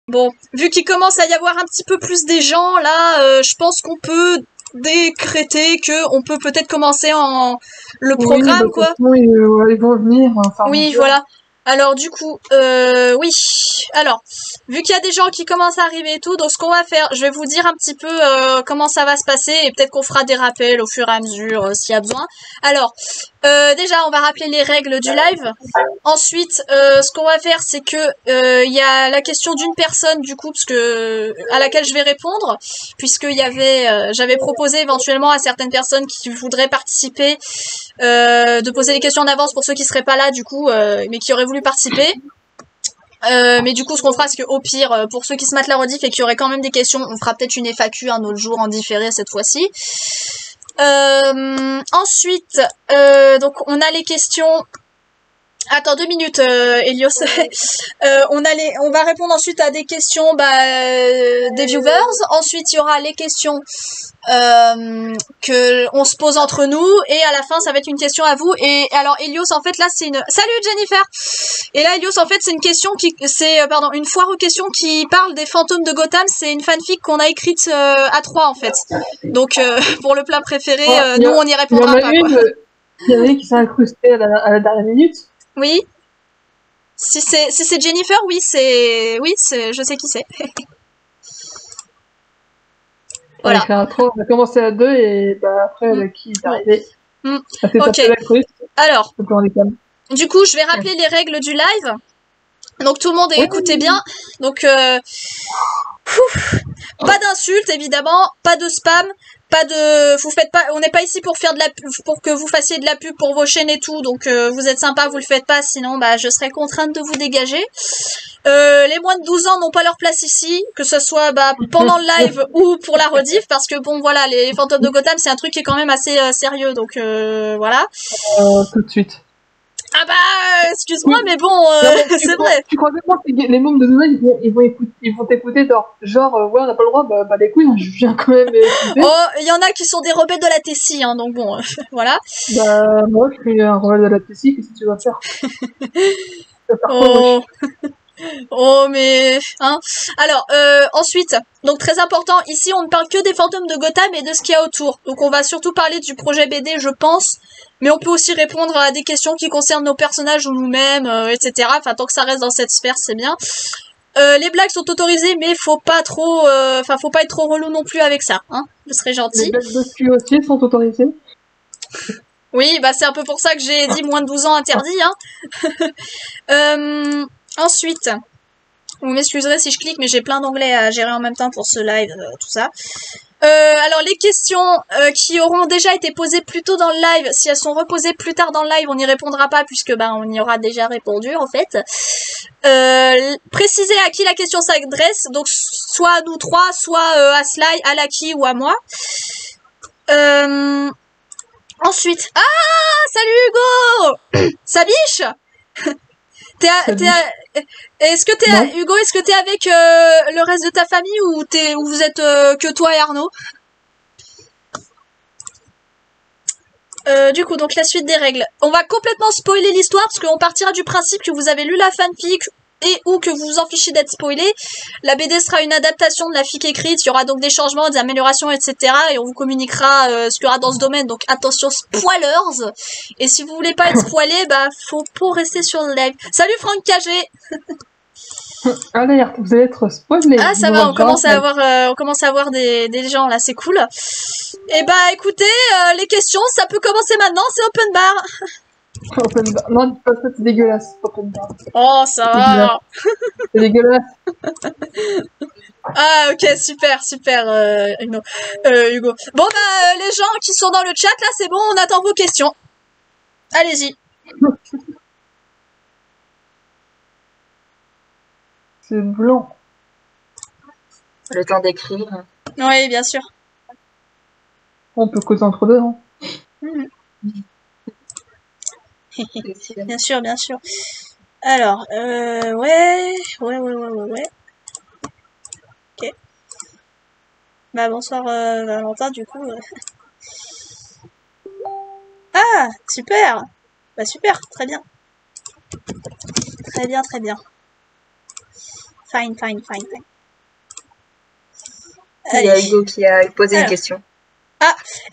Bon, vu qu'il commence à y avoir un petit peu plus des gens, là, je pense qu'on peut décréter que on peut peut-être commencer le programme, Oui, quoi. ils vont venir, enfin, Oui, voilà. Alors du coup, oui. Alors, vu qu'il y a des gens qui commencent à arriver et tout, donc ce qu'on va faire, je vais vous dire un petit peu comment ça va se passer et peut-être qu'on fera des rappels au fur et à mesure s'il y a besoin. Alors, déjà, on va rappeler les règles du live. Ensuite, ce qu'on va faire, c'est que il y a la question d'une personne du coup, parce que à laquelle je vais répondre, puisqu'il y avait, j'avais proposé éventuellement à certaines personnes qui voudraient participer de poser des questions en avance pour ceux qui seraient pas là du coup, mais qui auraient voulu participer. Mais du coup, ce qu'on fera, c'est qu'au pire, pour ceux qui se mettent la rediff et qui auraient quand même des questions, on fera peut-être une FAQ un autre jour en différé cette fois-ci. Ensuite, donc on a les questions. Attends 2 minutes, Elios. On va répondre ensuite à des questions des viewers. Ensuite, il y aura les questions que on se pose entre nous, et à la fin, ça va être une question à vous. Et alors, Elios, en fait, là, c'est une. Salut Jennifer. Et là, Elios, en fait, c'est une question une foire aux questions qui parle des fantômes de Gotham. C'est une fanfic qu'on a écrite à 3 en fait. Donc, pour le plat préféré, nous, on y répondra pas. Il y en a une qui s'est incrustée à la dernière minute. Oui. Si c'est Jennifer, oui, je sais qui c'est. Voilà. On a commencé à 2 et après, qui est arrivé. Ok. Alors, du coup, je vais rappeler les règles du live. Donc, tout le monde écoutez bien. Donc, pas d'insultes, évidemment, pas de spam, on n'est pas ici pour faire pour que vous fassiez de la pub pour vos chaînes et tout. Donc, vous êtes sympa, vous le faites pas, sinon, je serai contrainte de vous dégager. Les moins de 12 ans n'ont pas leur place ici, que ce soit pendant le live ou pour la rediff, parce que bon voilà, les fantômes de Gotham c'est un truc qui est quand même assez sérieux, donc voilà. Tout de suite. Ah excuse-moi, mais bon, c'est vrai. Tu crois vraiment que les membres de Noël ils vont t'écouter genre ouais on n'a pas le droit, les couilles, je viens quand même écouter. Oh, il y en a qui sont des rebelles de la Tessie, hein, donc bon, voilà. Moi je suis un rebelle de la Tessie, qu'est-ce que tu vas faire? Oh. Oh mais hein. Alors ensuite, donc très important, ici on ne parle que des fantômes de Gotham et de ce qu'il y a autour. Donc on va surtout parler du projet BD, je pense, mais on peut aussi répondre à des questions qui concernent nos personnages ou nous-mêmes, etc. Enfin tant que ça reste dans cette sphère, c'est bien. Les blagues sont autorisées, mais faut pas être trop relou non plus avec ça, hein. Je serais gentil. Les blagues dessus aussi sont autorisées. Oui, c'est un peu pour ça que j'ai dit moins de 12 ans interdit, hein. Ensuite, vous m'excuserez si je clique, mais j'ai plein d'onglets à gérer en même temps pour ce live, tout ça. Alors les questions qui auront déjà été posées plus tôt dans le live, si elles sont reposées plus tard dans le live, on n'y répondra pas puisque on y aura déjà répondu en fait. Précisez à qui la question s'adresse, donc soit à nous trois, soit à Sly, à Lucky ou à moi. Ensuite, salut Hugo. Sabiche. Est-ce que Hugo, est-ce que t'es avec le reste de ta famille ou vous êtes que toi et Arnaud? Du coup, donc la suite des règles. On va complètement spoiler l'histoire parce qu'on partira du principe que vous avez lu la fanfic et ou que vous vous en fichez d'être spoilé. La BD sera une adaptation de la fic écrite, il y aura donc des changements, des améliorations, etc. Et on vous communiquera ce qu'il y aura dans ce domaine, donc attention spoilers. Et si vous voulez pas être spoilé, faut pas rester sur le live. Salut Franck KG. Alerte, vous allez être spoilé. Ah ça va, on commence à avoir des gens là, c'est cool. Et écoutez, les questions, ça peut commencer maintenant, c'est open bar. Open bar. Non, dis pas ça, c'est dégueulasse, open bar. Oh, ça va. C'est dégueulasse. Ah, ok, super, Hugo. Bon, les gens qui sont dans le chat, là, c'est bon, on attend vos questions. Allez-y. C'est blanc. Le temps d'écrire. Oui, bien sûr. On peut causer entre deux, hein. Bien sûr, bien sûr. Alors, ouais. Ok. Bonsoir Valentin, du coup. Ah, super. Super, très bien. Très bien. Fine, fine, fine, fine. Il y a Allez. Hugo qui a posé une Alors. question.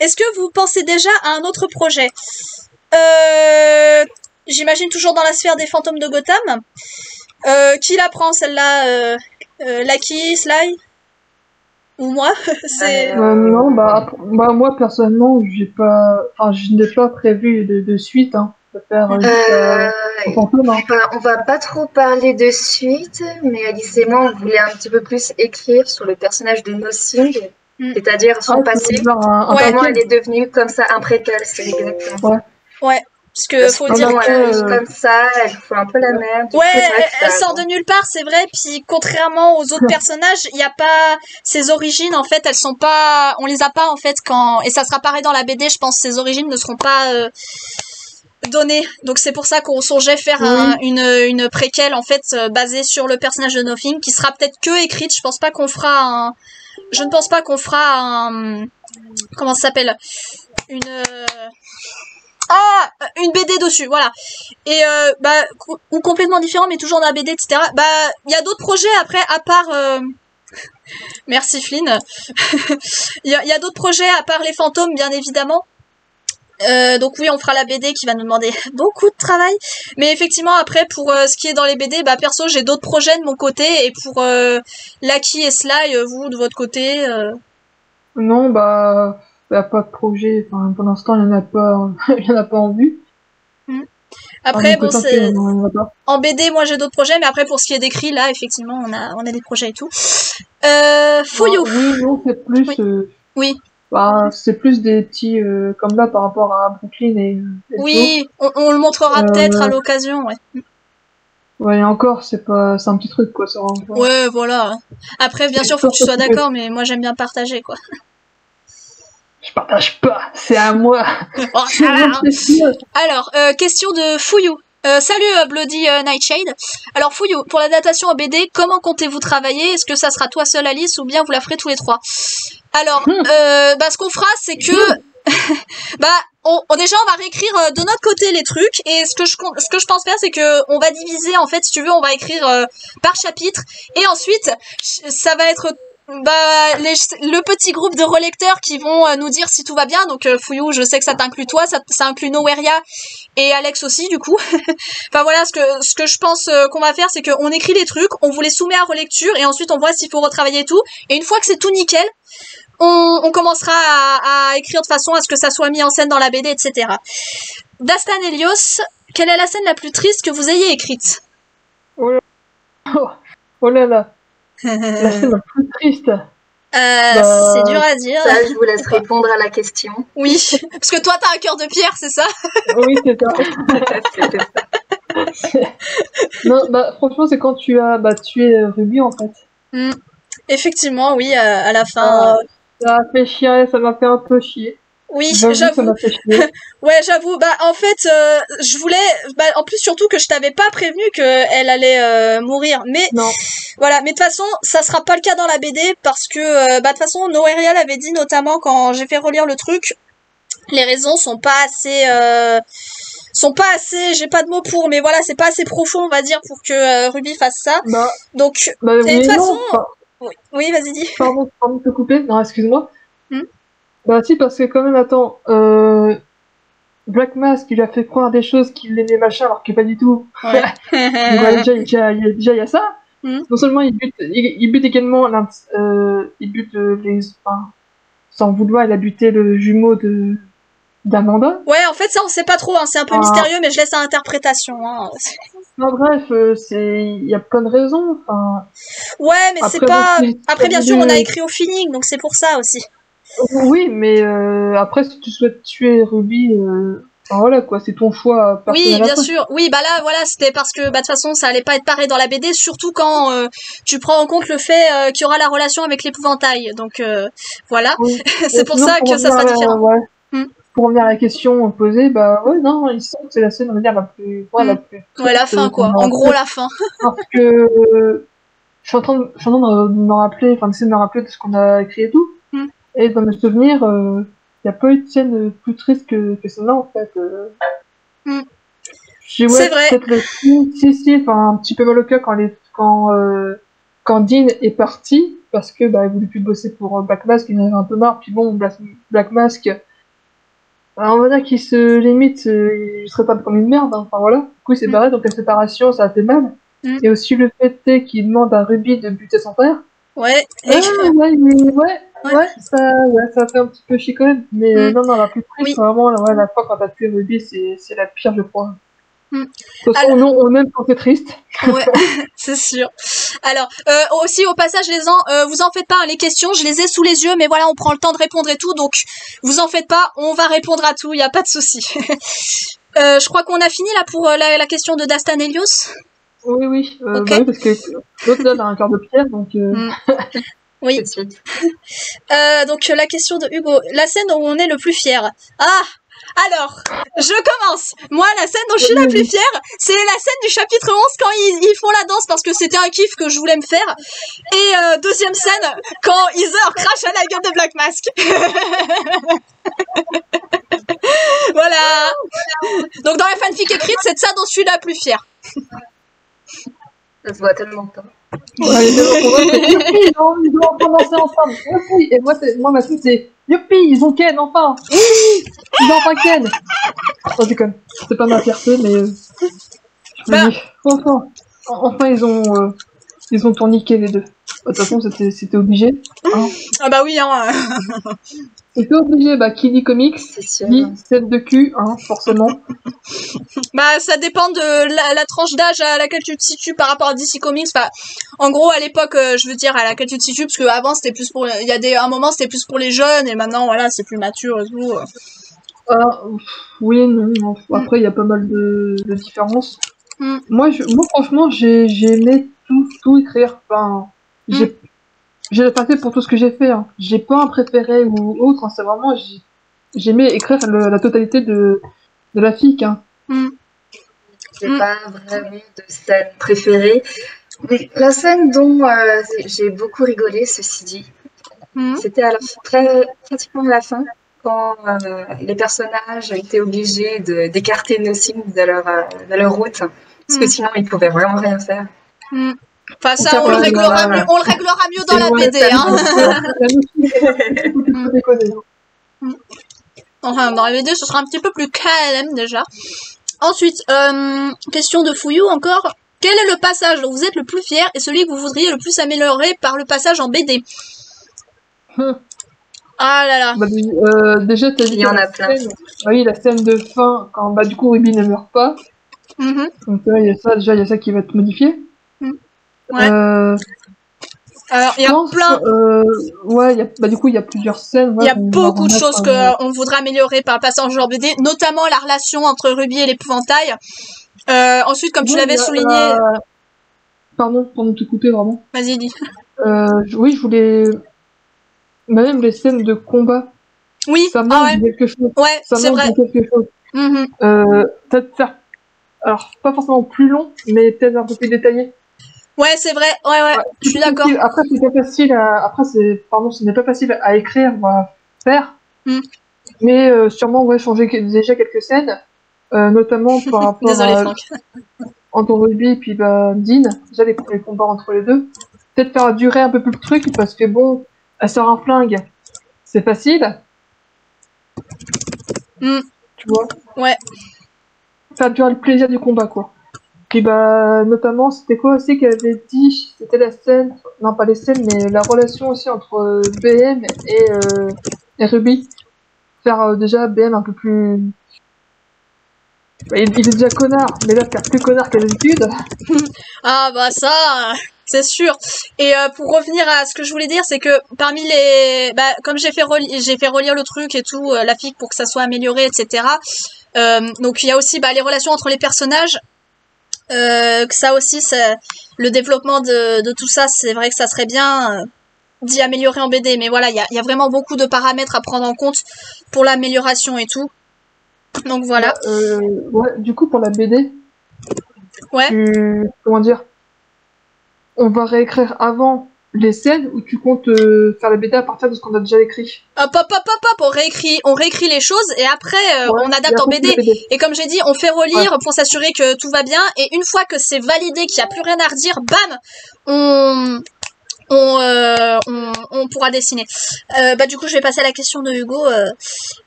Est-ce que vous pensez déjà à un autre projet? J'imagine toujours dans la sphère des fantômes de Gotham. Qui la prend celle-là? Lucky, Sly? Ou moi? C'est... Non, moi personnellement, je n'ai pas prévu de suite, hein. De faire Euh, fantôme, hein. on va pas trop parler de suite, mais Alice et moi, on voulait un petit peu plus écrire sur le personnage de No Thing, Mm. c'est-à-dire son passé, tu veux faire un Ouais. comment paquet. elle est devenue comme ça un préquel, c'est exactement ça. Ouais, parce que Parce faut que dire bon, que... elle arrive comme ça, elle fout un peu la merde. Du Ouais, coup, c'est vrai que elle ça- sort de nulle part, c'est vrai. Puis contrairement aux autres personnages, il y a pas ses origines en fait, elles sont pas, on les a pas en fait quand et ça sera pareil dans la BD. Je pense ses origines ne seront pas données. Donc c'est pour ça qu'on songeait faire une préquelle en fait basée sur le personnage de Nothing, qui sera peut-être que écrite. Je pense pas qu'on fera un, je ne pense pas qu'on fera un, comment ça s'appelle, une une BD dessus, voilà. Et ou complètement différent, mais toujours dans la BD, etc. Bah, il y a d'autres projets après, à part. Merci Flynn. Il y a d'autres projets à part les fantômes, bien évidemment. Donc oui, on fera la BD qui va nous demander beaucoup de travail. Mais effectivement, après, pour ce qui est dans les BD, bah perso, j'ai d'autres projets de mon côté. Et pour Lucky et Sly, vous, de votre côté... Non, il n'y a pas de projet. Enfin, pour l'instant, il n'y en a pas, il y en a pas en vue. Après, bon, tant c'est... qu'il y en a pas. En BD, moi, j'ai d'autres projets. Mais après, pour ce qui est d'écrit, là, effectivement, on a des projets et tout. Fouillou. Oui, non, c'est plus, Oui. Oui. c'est plus des petits, comme là, par rapport à Brooklyn et Oui, on le montrera peut-être à l'occasion, ouais. ouais, et encore, c'est un petit truc, quoi, ça va encore. Ouais, voilà. Après, bien sûr, faut que tu sois d'accord, mais moi, j'aime bien partager, quoi. Je partage pas, c'est à moi. Oh, ça va, hein. Alors, question de Fouillou. Salut Bloody Nightshade. Alors Fouillou, pour la datation en BD, comment comptez-vous travailler? Est-ce que ça sera toi seul Alice ou bien vous la ferez tous les trois? Alors, ce qu'on fera, c'est que déjà on va réécrire de notre côté les trucs, et ce que je pense faire, c'est que on va diviser, en fait, si tu veux, on va écrire par chapitre, et ensuite ça va être le petit groupe de relecteurs qui vont nous dire si tout va bien. Donc Fouillou, je sais que ça t'inclut toi, ça inclut Noweria et Alex aussi, du coup. Enfin voilà, ce que je pense qu'on va faire, c'est qu'on écrit les trucs, on vous les soumet à relecture, et ensuite on voit s'il faut retravailler tout, et une fois que c'est tout nickel, on commencera à écrire de façon à ce que ça soit mis en scène dans la BD, etc. Dastan Elios, quelle est la scène la plus triste que vous ayez écrite? Oh là là, la scène la plus triste. C'est dur à dire. Ça, je vous laisse répondre à la question. Oui, parce que toi t'as un cœur de pierre, c'est ça? Oui, c'est ça. C'était ça. Non, franchement, c'est quand tu as tué Ruby, en fait. Effectivement, oui, à la fin. Ça m'a fait chier, ça m'a fait un peu chier. Oui, Ça j'avoue. m'a fait chier. Ouais, j'avoue. En fait, je voulais. En plus, surtout que je t'avais pas prévenu qu'elle allait mourir. Mais Non. voilà. Mais de toute façon, ça sera pas le cas dans la BD parce que de toute façon, Noeria l'avait dit, notamment quand j'ai fait relire le truc. Les raisons sont pas assez. J'ai pas de mots pour, mais voilà, c'est pas assez profond, on va dire, pour que Ruby fasse ça. Donc, de toute façon. Oui, vas-y, dis. Pardon de te couper. Non, excuse-moi. Si, parce que quand même, attends, Black Mask, il a fait croire des choses qu'il aimait machin, alors que pas du tout. Ouais. déjà, il y a ça. Non seulement il bute également, il bute sans vouloir, il a buté le jumeau d'Amanda. Ouais, en fait, ça, on sait pas trop, hein, c'est un peu mystérieux, mais je laisse à l'interprétation. Hein. Non, bref, il y a plein de raisons. Ouais, mais c'est pas... Après, bien sûr, on a écrit au feeling, donc c'est pour ça aussi. Oui, mais après, si tu souhaites tuer Ruby, voilà quoi, c'est ton choix personnel. Oui, bien sûr. Oui, là, voilà, c'était parce que de toute façon, ça allait pas être pareil dans la BD, surtout quand tu prends en compte le fait qu'il y aura la relation avec l'épouvantail. Donc voilà, oui. C'est pour ça que ça sera différent. Pour revenir à la question posée, non, il semble que c'est la scène, on va dire, la plus... Ouais, la fin, quoi. En gros, la fin. Parce que je suis en train de me rappeler, d'essayer de me rappeler de ce qu'on a écrit et tout. Et dans mes souvenirs, il n'y a pas eu de scène plus triste que celle-là, en fait. C'est vrai. Peut-être un petit peu mal au cœur quand quand Dean est parti, parce que il voulait plus bosser pour Black Mask, il en avait un peu marre, puis bon, Black Mask, on va dire qu'il se limite, il se traite comme une merde, hein, enfin voilà. Du coup, il s'est barré, donc la séparation, ça a fait mal. Et aussi le fait est qu'il demande à Ruby de buter son frère. Ouais. Ça a fait un petit peu chier quand même. Mais non, la plus triste, c'est vraiment la fois quand t'as tué Ruby, c'est la pire, je crois. De toute façon, non, on aime quand c'est triste. Ouais, c'est sûr. Alors, aussi au passage, vous en faites pas, hein, les questions, je les ai sous les yeux, mais voilà, on prend le temps de répondre et tout, donc vous en faites pas, on va répondre à tout, y a pas de souci. Je crois qu'on a fini là pour la question de Dastan Helios. Oui, okay. Oui, parce que l'autre là, a un cœur de pierre, donc. Oui. Donc la question de Hugo, la scène où on est le plus fier. Ah. Alors, je commence. Moi, la scène dont je suis la plus fière, c'est la scène du chapitre 11 quand ils font la danse parce que c'était un kiff que je voulais me faire. Et deuxième scène, quand Heather crache à la gueule de Black Mask. Voilà. Donc dans la fanfic écrite, c'est de ça dont je suis la plus fière. Ça se voit tellement pas. Ouais, youpi, ils ont enfin dansé ensemble. Youpi. Et moi ma suite c'est youpi, ils ont Ken enfin. Ils ont enfin Ken. Oh, c'est comme, c'est pas ma fierté, mais enfin ils ont tourniqué les deux. De toute façon, c'était obligé. Hein. Ah bah oui, hein. C'était obligé, qui dit comics, dit scène de cul, hein, forcément. Bah, ça dépend de la tranche d'âge à laquelle tu te situes par rapport à DC Comics. Enfin, en gros, à l'époque, je veux dire, à laquelle tu te situes, parce qu'avant, c'était plus pour, un moment, c'était plus pour les jeunes, et maintenant, voilà, c'est plus mature et tout. Oui, non. Après, il y a pas mal de différences. Moi, franchement, j'ai aimé tout écrire. Enfin, j'ai pas fait pour tout ce que j'ai fait. Hein. J'ai pas un préféré ou autre. Hein. C'est vraiment, j'ai aimé écrire la totalité de la fic. Hein. J'ai pas vraiment de scène préférée. Mais la scène dont j'ai beaucoup rigolé, ceci dit, c'était pratiquement à la fin, quand les personnages étaient obligés d'écarter nos signes de leur route, parce que sinon ils pouvaient vraiment rien faire. Enfin, ça, on le réglera mieux dans la BD, hein. Enfin, dans la BD, ce sera un petit peu plus calme, déjà. Ensuite, question de Fouillou, encore. Quel est le passage dont vous êtes le plus fier et celui que vous voudriez le plus améliorer par le passage en BD? Ah là là. Déjà, t'as dit la scène de fin, quand, du coup, Ruby ne meurt pas. Donc, il y a ça qui va être modifié. Ouais. Alors, il y a plein. Du coup, il y a plusieurs scènes. Il y a beaucoup de choses qu'on voudrait améliorer par le passage en BD, notamment la relation entre Ruby et l'épouvantail. Ensuite, comme tu l'avais souligné. Pardon pour ne te couper, vraiment. Vas-y, dis. Oui, je voulais. Même les scènes de combat. Oui, ça manque quelque chose. Ouais, c'est vrai. Quelque chose. Peut-être faire. Alors, pas forcément plus long, mais peut-être un peu plus détaillé. Ouais, c'est vrai. Ouais, je suis d'accord. Après, c'est pas facile ce n'est pas facile à écrire ou à faire. Mais sûrement, changer déjà quelques scènes, notamment par rapport entre Ruby et puis Dean, déjà les combats entre les deux. Peut-être faire durer un peu plus le truc, parce que bon, elle sort un flingue, c'est facile. Tu vois? Ouais. Faire durer le plaisir du combat, quoi. Puis notamment, c'était quoi aussi qu'elle avait dit? C'était la scène, non pas les scènes, mais la relation aussi entre BM et Ruby. Faire déjà BM un peu plus... Il est déjà connard, mais là faire plus connard qu'à d'habitude. Ah bah ça, c'est sûr. Et pour revenir à ce que je voulais dire, c'est que parmi les... comme j'ai fait relire le truc et tout, la fic pour que ça soit amélioré, etc. Donc il y a aussi les relations entre les personnages. Que ça aussi, le développement de tout ça, c'est vrai que ça serait bien d'y améliorer en BD. Mais voilà, il y a vraiment beaucoup de paramètres à prendre en compte pour l'amélioration et tout. Donc voilà. Du coup, pour la BD, comment dire, on va réécrire avant les scènes ou tu comptes faire la BD à partir de ce qu'on a déjà écrit? Hop, on réécrit les choses et après on adapte en BD. Et comme j'ai dit, on fait relire pour s'assurer que tout va bien. Et une fois que c'est validé, qu'il n'y a plus rien à redire, bam, on pourra dessiner. Du coup, je vais passer à la question de Hugo.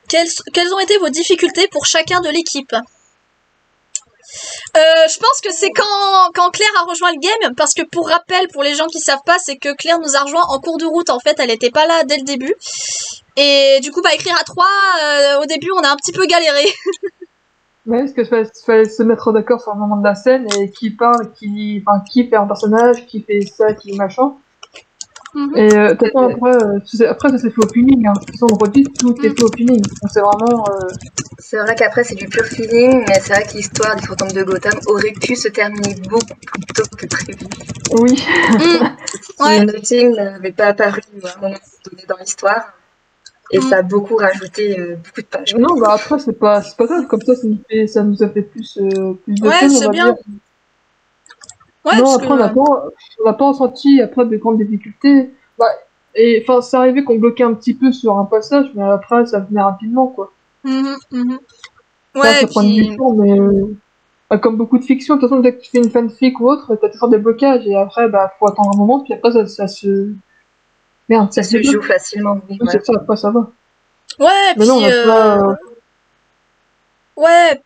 Quelles ont été vos difficultés pour chacun de l'équipe? Je pense que c'est quand Claire a rejoint le game, parce que pour rappel, pour les gens qui savent pas, c'est que Claire nous a rejoint en cours de route, en fait, elle était pas là dès le début. Et du coup, écrire à 3, au début, on a un petit peu galéré. Ouais, parce que fallait se mettre d'accord sur le moment de la scène, et qui parle, qui fait un personnage, qui fait ça, qui machin. Et après, ça s'est fait au feeling. Hein. Ils ont redit, tout est fait au feeling. Donc c'est vraiment. C'est vrai qu'après c'est du pur feeling, mais c'est vrai que l'histoire des fantômes de Gotham aurait pu se terminer beaucoup plus tôt que prévu. Oui. Si le film n'avait pas apparu à un moment donné dans l'histoire, et ça a beaucoup rajouté beaucoup de pages. Non, après c'est pas grave. Comme ça nous a fait plus de films, c'est bien. Ouais, non, après, on n'a pas ressenti après de grandes difficultés. Et enfin, c'est arrivé qu'on bloquait un petit peu sur un passage, mais après, ça venait rapidement, quoi. Ouais, ça prend du temps, mais comme beaucoup de fiction, de toute façon, dès que tu fais une fanfic ou autre, t'as toujours des blocages, et après, faut attendre un moment, puis après, ça se... Merde, ça se joue facilement, oui. C'est ça, après, ça va. Ouais, mais puis... non, Ouais,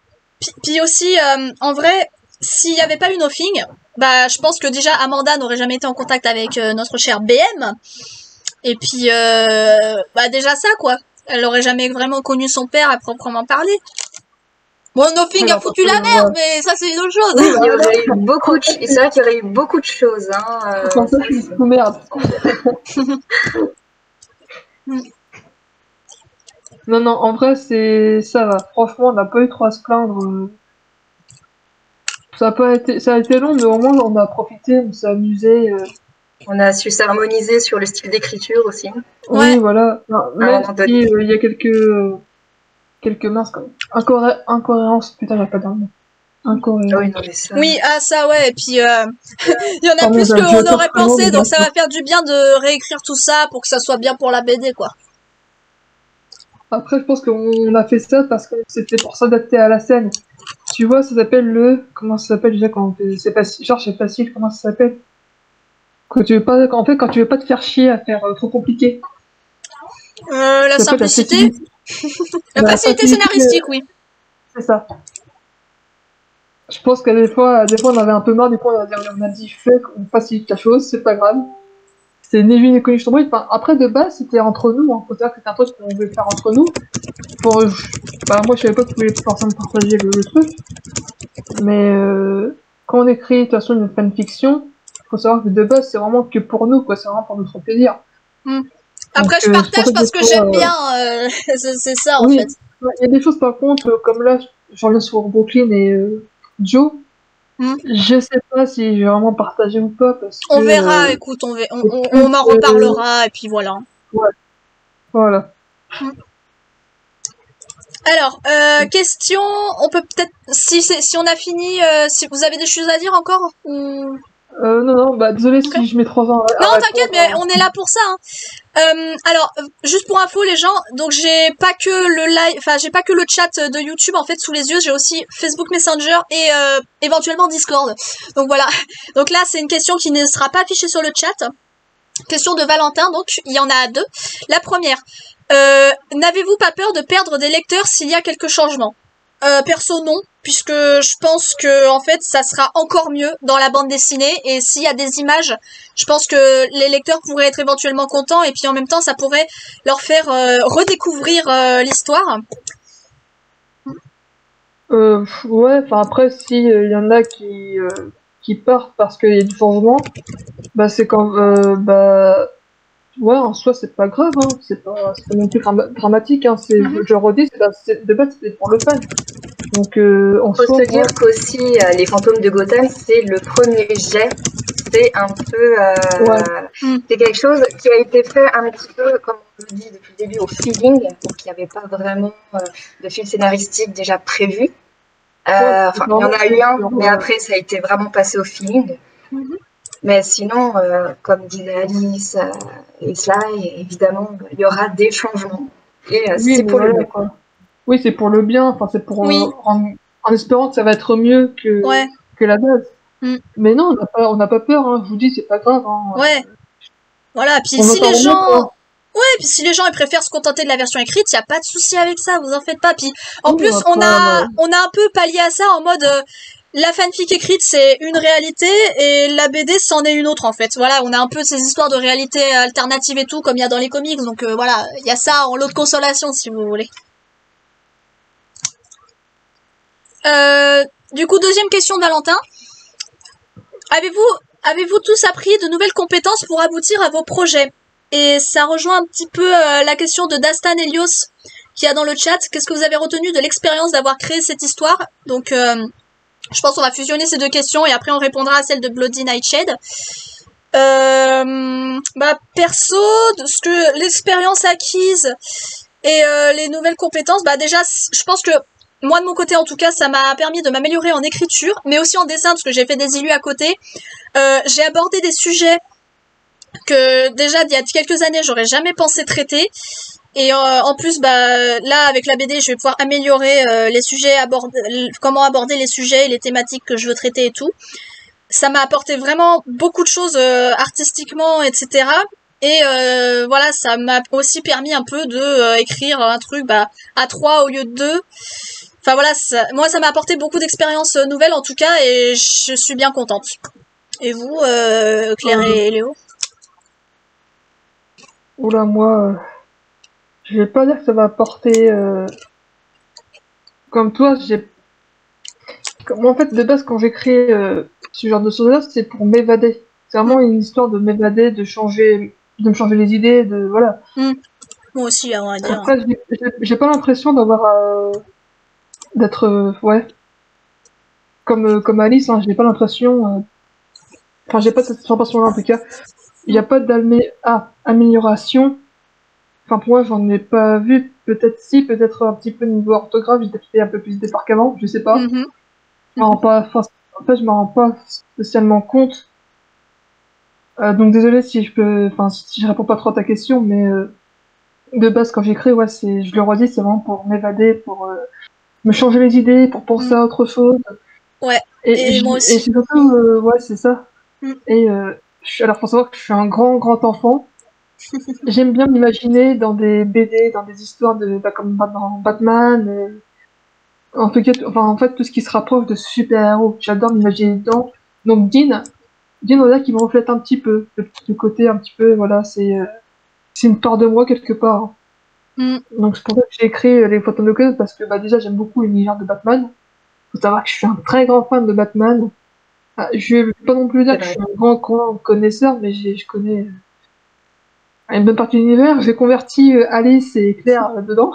puis aussi, en vrai, s'il n'y avait pas eu Nothing, je pense que déjà Amanda n'aurait jamais été en contact avec notre cher BM. Et puis, déjà ça, quoi. Elle n'aurait jamais vraiment connu son père à proprement parler. Bon, Nothing a foutu la merde, mais ça, c'est une autre chose. Oui, il y aurait eu beaucoup de... C'est vrai qu'il y aurait eu beaucoup de choses. Hein, ça, je suis merde. Non, en vrai, ça va. Franchement, on n'a pas eu trop à se plaindre. Ça a été long, mais au moins, on a profité, on s'est amusé. On a su s'harmoniser sur le style d'écriture aussi. Oui, voilà. Même si il y a quelques minces, incohérences. Putain, j'ai pas dormi. Incohérences. Oui, ça, ouais. Et puis, il y en a plus qu'on aurait pensé, donc ça va faire du bien de réécrire tout ça pour que ça soit bien pour la BD, quoi. Après, je pense qu'on a fait ça parce que c'était pour s'adapter à la scène. Tu vois, ça s'appelle comment ça s'appelle déjà quand c'est facile, genre c'est facile, comment ça s'appelle? Quand tu veux pas te faire chier à faire trop compliqué. La simplicité. La facilité scénaristique, oui. C'est ça. Je pense qu'à des fois, on avait un peu marre, du coup, on a dit fais qu'on facilite la chose, c'est pas grave. C'est ni vu ni connu sur bruit. Enfin, après, de base, c'était entre nous. Hein. Faut dire que c'était un truc qu'on voulait faire entre nous. Moi, je savais pas que vous voulez forcément partager le truc. Mais quand on écrit, de toute façon, une fanfiction, faut savoir que de base, c'est vraiment que pour nous, quoi. C'est vraiment pour notre plaisir. Après, je partage parce que j'aime bien. C'est ça, en fait. Il y a des choses, par contre, comme là, j'en viens sur Brooklyn et Joe. Je sais pas si j'ai vraiment partagé ou pas. Parce on verra, écoute, on en reparlera, et puis voilà. Ouais. Voilà. Alors, question, on peut peut-être, si on a fini, si vous avez des choses à dire encore ou... Non, désolé si je mets 3 ans. Non, t'inquiète, mais on est là pour ça. Hein. Alors, juste pour info, les gens, donc j'ai pas que le live, j'ai pas que le chat de YouTube en fait sous les yeux, j'ai aussi Facebook Messenger et éventuellement Discord. Donc voilà. Donc là, c'est une question qui ne sera pas affichée sur le chat. Question de Valentin, donc il y en a 2. La première, n'avez-vous pas peur de perdre des lecteurs s'il y a quelques changements? Perso non, puisque je pense que en fait ça sera encore mieux dans la bande dessinée, et s'il y a des images, je pense que les lecteurs pourraient être éventuellement contents, et puis en même temps ça pourrait leur faire redécouvrir l'histoire. Ouais, après si il y en a qui partent parce qu'il y a du changement, c'est quand ouais, en soi, c'est pas grave, hein. C'est pas non plus dramatique, hein. Je redis, de base, c'était pour le fun. Donc, faut se dire qu'aussi, les fantômes de Gotham, c'est le premier jet. C'est un peu... C'est quelque chose qui a été fait un petit peu, comme on le dit depuis le début, au feeling. Donc, il n'y avait pas vraiment de fil scénaristique déjà prévu. Il y en a eu un, mais après, ça a été vraiment passé au feeling. Mais sinon, comme disait Alice et Sly, évidemment, il y aura des changements. Et c'est pour le bien. Oui, c'est pour le bien. Enfin, c'est pour en espérant que ça va être mieux que la base. Mais non, on n'a pas peur. Hein. Je vous dis, c'est pas grave. Hein. Ouais. Voilà, puis si les gens... Ouais, puis si les gens ils préfèrent se contenter de la version écrite, y a pas de souci avec ça, vous en faites pas. Puis en plus, on a un peu pallié à ça en mode la fanfic écrite c'est une réalité et la BD c'en est une autre en fait. Voilà, on a un peu ces histoires de réalité alternative et tout comme il y a dans les comics, donc voilà, il y a ça en lot de consolation si vous voulez. Du coup, deuxième question de Valentin. Avez-vous tous appris de nouvelles compétences pour aboutir à vos projets? Et ça rejoint un petit peu la question de Dastan Elios qui a dans le chat. Qu'est-ce que vous avez retenu de l'expérience d'avoir créé cette histoire? Donc, je pense qu'on va fusionner ces deux questions et après on répondra à celle de Bloody Nightshade. Perso, l'expérience acquise et les nouvelles compétences, déjà, je pense que moi de mon côté en tout cas, ça m'a permis de m'améliorer en écriture, mais aussi en dessin parce que j'ai fait des illus à côté. J'ai abordé des sujets que déjà il y a quelques années j'aurais jamais pensé traiter et en plus là avec la BD je vais pouvoir améliorer les sujets, comment aborder les sujets et les thématiques que je veux traiter et tout. Ça m'a apporté vraiment beaucoup de choses artistiquement etc. Et voilà, ça m'a aussi permis un peu de écrire un truc à 3 au lieu de 2. Enfin voilà, moi ça m'a apporté beaucoup d'expériences nouvelles en tout cas et je suis bien contente. Et vous, Claire et Léo? Oula, moi, je vais pas dire que ça va apporter... Comme toi, en fait, de base, quand j'ai créé ce genre de choses-là, c'est pour m'évader. C'est vraiment une histoire de m'évader, de me changer les idées, de... Voilà. Moi aussi, on va dire. Après, j'ai pas l'impression d'être... ouais. Comme Alice, hein, j'ai pas l'impression... Enfin, j'ai pas cette sensation-là, en tout cas. Il n'y a pas d'amélioration. Enfin, pour moi, j'en ai pas vu. Peut-être si, peut-être un petit peu niveau orthographe, j'ai peut-être fait un peu plus d'efforts qu'avant, je sais pas. Je m'en rends pas, en fait, je m'en rends pas spécialement compte. Donc désolé si je réponds pas trop à ta question, mais de base, quand j'écris, ouais, je le redis, c'est vraiment pour m'évader, pour me changer les idées, pour penser à autre chose. Ouais. Et moi aussi. Et c'est surtout, ouais, c'est ça. Et alors, faut savoir que je suis un grand enfant. J'aime bien m'imaginer dans des BD, dans des histoires comme dans Batman. En tout cas, en fait, tout ce qui se rapproche de super-héros. J'adore m'imaginer dedans. Donc, Dean, voilà, qui me reflète un petit peu. Le côté un petit peu, voilà, c'est une part de moi quelque part. Donc, c'est pour ça que j'ai écrit les Phantom Locust, parce que déjà, j'aime beaucoup l'univers de Batman. Faut savoir que je suis un très grand fan de Batman. Je vais pas non plus dire que je suis un grand connaisseur, mais je connais une bonne partie de l'univers. J'ai converti Alice et Claire dedans.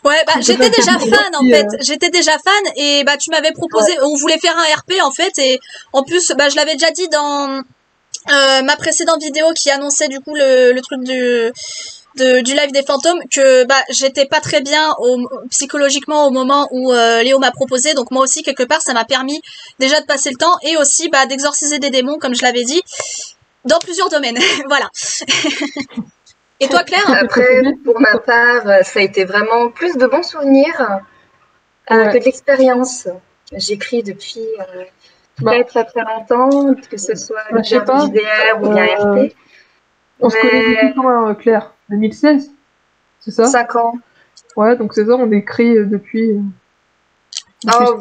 Ouais, j'étais déjà fan en fait. J'étais déjà fan et tu m'avais proposé, on voulait faire un RP en fait et en plus je l'avais déjà dit dans ma précédente vidéo qui annonçait du coup le truc du live des fantômes que j'étais pas très bien psychologiquement au moment où Léo m'a proposé, donc moi aussi quelque part ça m'a permis déjà de passer le temps et aussi d'exorciser des démons comme je l'avais dit dans plusieurs domaines. Voilà. Et toi Claire? Après pour ma part ça a été vraiment plus de bons souvenirs que de l'expérience. J'écris depuis très longtemps, que ce soit JDR ou bien RP. On se connaît depuis quand, Claire? 2016, c'est ça? 5 ans. Ouais, donc c'est ça, on écrit depuis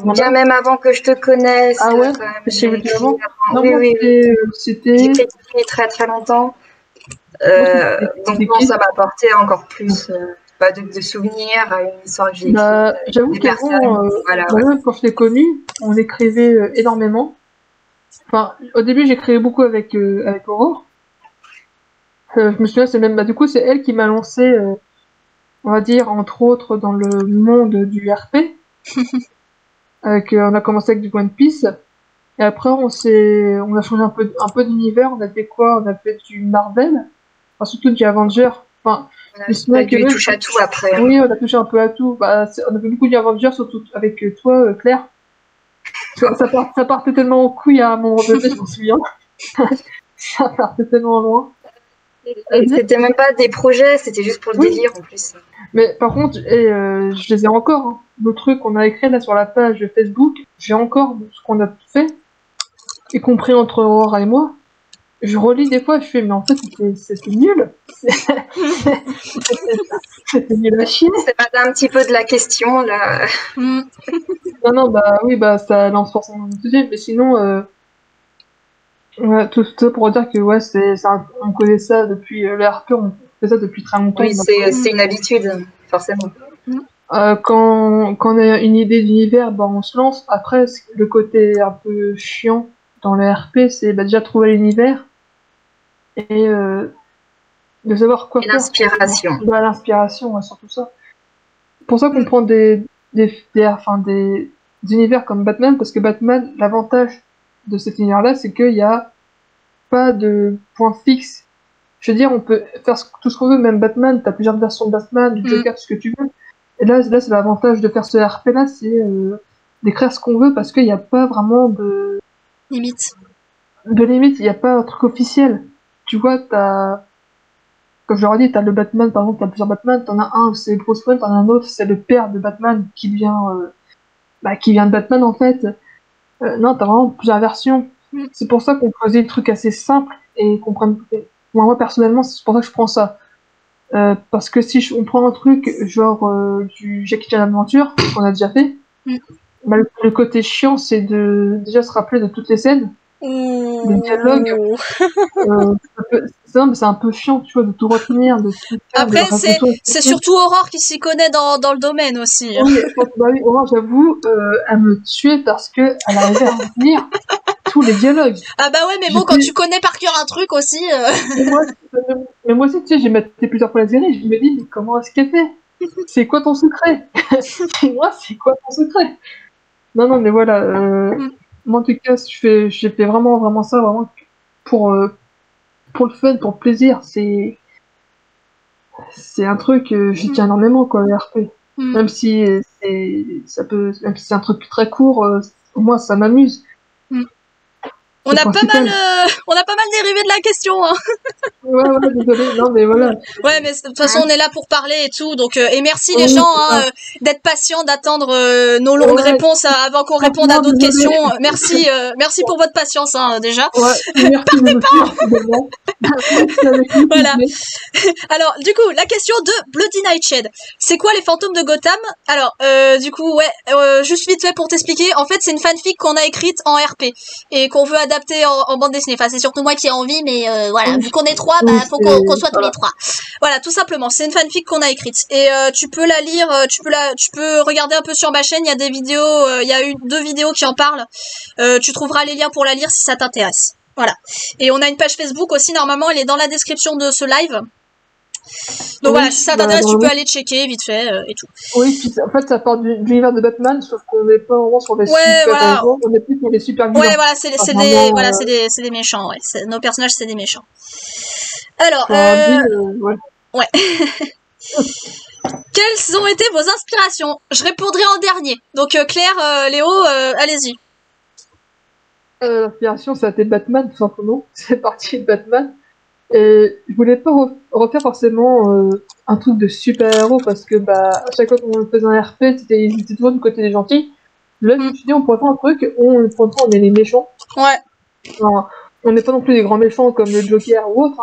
bien même avant que je te connaisse. Ah ouais? J'ai écrit avant? Oui. J'ai écrit très longtemps. Donc ça m'a apporté encore plus de souvenirs à une histoire que j'ai écrite. J'avoue qu'avant, même quand je l'ai connu, on écrivait énormément. Enfin, au début, j'écrivais beaucoup avec Aurore. Je me souviens, c'est même, du coup, c'est elle qui m'a lancé, on va dire, entre autres, dans le monde du RP. On a commencé avec du One Piece. Et après, on a changé un peu d'univers. On a fait quoi? On a fait du Marvel. Enfin, surtout du Avenger. Enfin, on a touché à tout après. Oui, on a touché un peu à tout. On a fait beaucoup du Avenger, surtout avec toi, Claire. Ça partait tellement en couille à un moment donné, je m'en souviens. Ça partait tellement loin. C'était même pas des projets, c'était juste pour le délire en plus. Mais par contre, je les ai encore. Hein. Nos trucs qu'on a écrits là sur la page Facebook, j'ai encore ce qu'on a fait, y compris entre Aurore et moi. je relis des fois, je fais, mais en fait, c'était nul. C'était nul à chier. C'est pas un petit peu de la question, là. Non, bah oui, bah ça lance forcément le sujet, mais sinon, ouais, tout ça pour dire que ouais, on connaît ça depuis le RP, on fait ça depuis très longtemps. Oui, c'est une habitude, forcément. Quand on a une idée d'univers, bah, on se lance. Après, le côté un peu chiant dans le RP, c'est bah, déjà trouver l'univers et de savoir quoi faire. L'inspiration. Bah, l'inspiration, ouais, surtout ça. C'est pour ça qu'on prend des univers comme Batman, parce que Batman, l'avantage de cet univers-là, c'est qu'il n'y a pas de point fixe. Je veux dire, on peut faire tout ce qu'on veut, même Batman, t'as plusieurs versions de Batman, du Joker, ce que tu veux. Et là c'est l'avantage de faire ce RP-là, c'est d'écrire ce qu'on veut, parce qu'il n'y a pas vraiment de limite. De limite, il n'y a pas un truc officiel. Tu vois, comme je leur ai dit, t'as le Batman, par exemple, t'as plusieurs Batman, t'en as un, c'est Bruce Wayne, t'en as un autre, c'est le père de Batman qui vient de Batman, en fait. Non, t'as vraiment plusieurs versions. C'est pour ça qu'on choisit des trucs assez simples et qu'on prenne... Moi, personnellement, c'est pour ça que je prends ça. Parce que si on prend un truc genre du Jackie Chan Adventure, qu'on a déjà fait, bah, le côté chiant, c'est de déjà se rappeler de toutes les scènes, des dialogues. C'est un peu chiant, tu vois, de tout retenir, de tout faire. Après, c'est surtout Aurore qui s'y connaît dans le domaine aussi. Oui, Aurore, j'avoue, elle me tuait parce que elle arrivait à retenir tous les dialogues. Ah bah ouais, mais bon, quand tu connais par cœur un truc aussi... Mais moi aussi, tu sais, j'ai maté plusieurs fois la série, je me dis, mais comment est-ce qu'elle fait? C'est quoi ton secret? Moi, c'est quoi ton secret? Non, mais voilà. Moi, en tout cas, j'ai fait vraiment, vraiment ça, vraiment pour le fun, pour le plaisir. C'est un truc que j'y tiens énormément, quoi, le RP. Même si c'est un truc très court, au moins ça m'amuse. On a pas mal dérivé de la question, hein. Ouais, désolé, non, mais voilà. Ouais, mais de toute façon, on est là pour parler et tout, donc, et merci les gens, hein, d'être patients, d'attendre nos longues réponses avant qu'on réponde à d'autres questions. Merci pour votre patience, hein, déjà. Ouais, merci Voilà. Alors, du coup, la question de Bloody Nightshade. C'est quoi les fantômes de Gotham? Alors, du coup, ouais, juste vite fait pour t'expliquer, en fait, c'est une fanfic qu'on a écrite en RP et qu'on veut adapter en bande dessinée. Enfin, c'est surtout moi qui ai envie, mais voilà, vu qu'on est trois, bah, faut qu'on soit tous les trois. Voilà, tout simplement. C'est une fanfic qu'on a écrite et tu peux la lire, tu peux regarder un peu sur ma chaîne. Il y a des vidéos, il y a deux vidéos qui en parlent. Tu trouveras les liens pour la lire si ça t'intéresse. Voilà. Et on a une page Facebook aussi. Normalement, elle est dans la description de ce live. Donc voilà, si ça t'intéresse, tu peux aller checker vite fait et tout. Oui, puis en fait, ça part du univers de Batman, sauf qu'on n'est pas vraiment sur les super-héros, on est plus sur les super-vilains. Ouais, voilà, c'est des méchants, ouais. Nos personnages, c'est des méchants. Alors, ouais. Quelles ont été vos inspirations? Je répondrai en dernier. Donc Claire, Léo, allez-y. L'inspiration, ça a été Batman, tout simplement. C'est parti de Batman. Et je voulais pas refaire forcément un truc de super-héros parce que à chaque fois qu'on faisait un RP, ils étaient toujours du côté des gentils. Là, je me suis dit, on pourrait faire un truc où on est les méchants. Ouais. Enfin, on n'est pas non plus des grands méchants comme le Joker ou autre.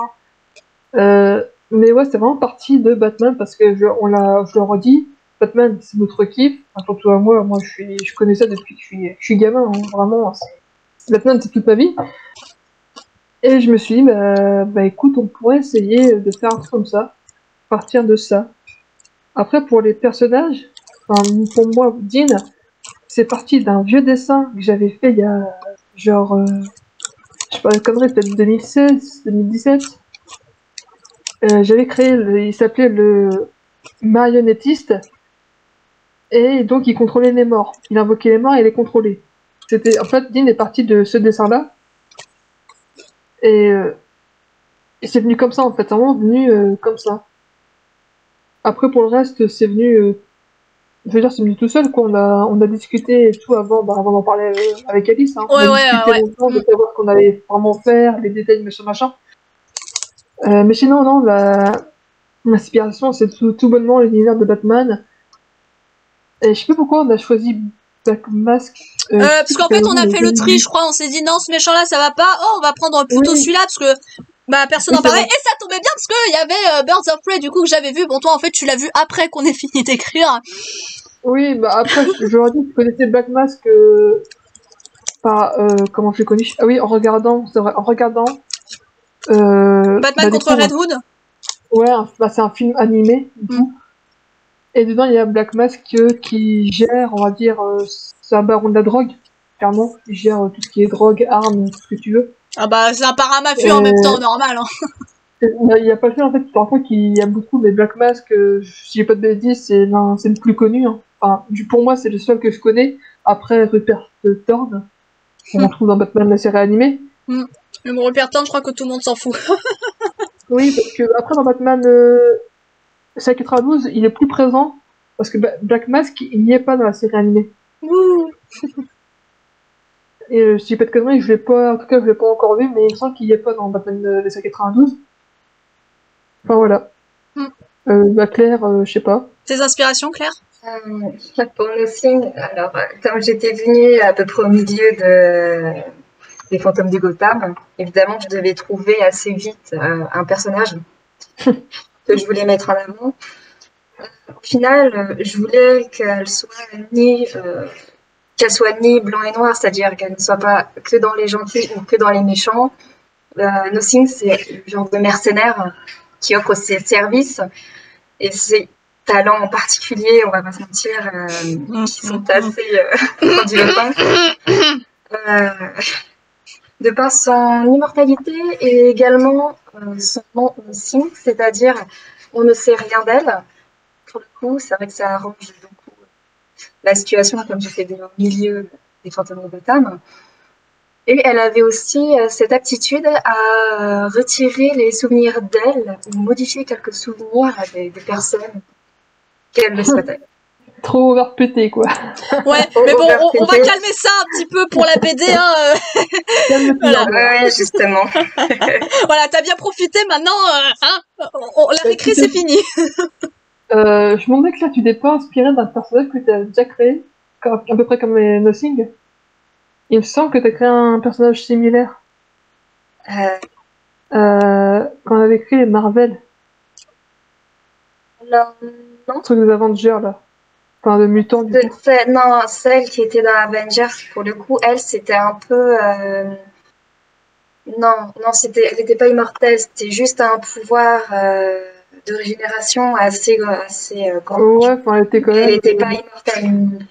Hein. Mais ouais, c'est vraiment parti de Batman parce que je le redis, Batman, c'est notre kiff. Enfin, surtout à moi, je connais ça depuis que je suis gamin. Hein, vraiment, Batman, c'est toute ma vie. Et je me suis dit, écoute, on pourrait essayer de faire un truc comme ça, partir de ça. Après, pour les personnages, pour moi, Dean, c'est parti d'un vieux dessin que j'avais fait il y a, genre, je sais pas, la connerie, peut-être 2016, 2017. J'avais créé, il s'appelait le marionnettiste, et donc il contrôlait les morts. Il invoquait les morts et les contrôlait. En fait, Dean est parti de ce dessin-là, et c'est venu comme ça, en fait, c'est vraiment venu comme ça. Après, pour le reste, c'est venu... je veux dire, c'est venu tout seul, quoi. On a discuté et tout avant d'en parler avec Alice. Hein. On a discuté longtemps de savoir ce qu'on allait vraiment faire, les détails, machin. Mais sinon, non, l'inspiration, c'est tout bonnement l'univers de Batman. Et je sais pas pourquoi on a choisi Black Mask. Parce qu'en fait, on a fait le tri, je crois. On s'est dit non, ce méchant-là, ça va pas. Oh, on va prendre plutôt celui-là parce que bah personne n'en parlait. Et ça tombait bien parce qu'il y avait Birds of Prey du coup que j'avais vu. Bon, toi, en fait, tu l'as vu après qu'on ait fini d'écrire. Oui, bah après, je leur dis que je connaissais Black Mask par comment je l'ai connu. Ah oui, en regardant, c'est vrai, en regardant. Batman contre Red Hood. Ouais, c'est un film animé. Et dedans, il y a Black Mask qui gère, on va dire, c'est un baron de la drogue, clairement. Il gère tout ce qui est drogue, armes, tout ce que tu veux. Ah bah, c'est un paramafieux en même temps, normal. Hein. Il n'y a pas le fait, en fait, par contre, qu'il y a beaucoup, mais Black Mask, si j'ai pas de bêtises, c'est le plus connu. Hein. Enfin, pour moi, c'est le seul que je connais. Après, Rupert Thorne, qu'on retrouve dans Batman, la série animée. Le Rupert Thorne, je crois que tout le monde s'en fout. Oui, parce que après, dans Batman 592, il est plus présent, parce que Black Mask, il n'y est pas dans la série animée. Et si j'ai pas de conneries, en tout cas, je l'ai pas encore vu, mais il me semble qu'il n'y est pas dans Batman 592. Enfin, voilà. Claire, je sais pas. Tes inspirations, Claire? Pour le signe, alors, comme j'étais venue à peu près au milieu des fantômes du Gotham, évidemment, je devais trouver assez vite un personnage que je voulais mettre en avant. Au final, je voulais qu'elle soit ni blanc et noir, c'est-à-dire qu'elle ne soit pas que dans les gentils ou que dans les méchants. Nothing, c'est le genre de mercenaire qui offre ses services et ses talents en particulier, on va pas se mentir, qui sont assez grandiloquents. De par son immortalité et également son nom Nothing, c'est-à-dire on ne sait rien d'elle. Pour le coup, c'est vrai que ça arrange beaucoup la situation, comme j'étais au milieu des fantômes de Gotham. Et elle avait aussi cette aptitude à retirer les souvenirs d'elle ou modifier quelques souvenirs des personnes qu'elle le souhaitait. Trop overpété, quoi. Ouais, mais bon, on va calmer ça un petit peu pour la BD, hein. Voilà. Ouais, justement. Voilà, t'as bien profité, maintenant, hein, la récré, c'est fini. Je me demandais que là, tu t'es pas inspiré d'un personnage que tu as déjà créé, à peu près comme les Nothing. Il me semble que tu as créé un personnage similaire. Quand on avait créé les Marvel. Non. Truc des Avengers, là. Enfin, de mutants, du coup. Non, celle qui était dans Avengers, pour le coup, elle, c'était un peu... Non, elle n'était pas immortelle, c'était juste un pouvoir de régénération assez grand. Ouais, enfin, elle était quand même... Elle n'était pas immortelle.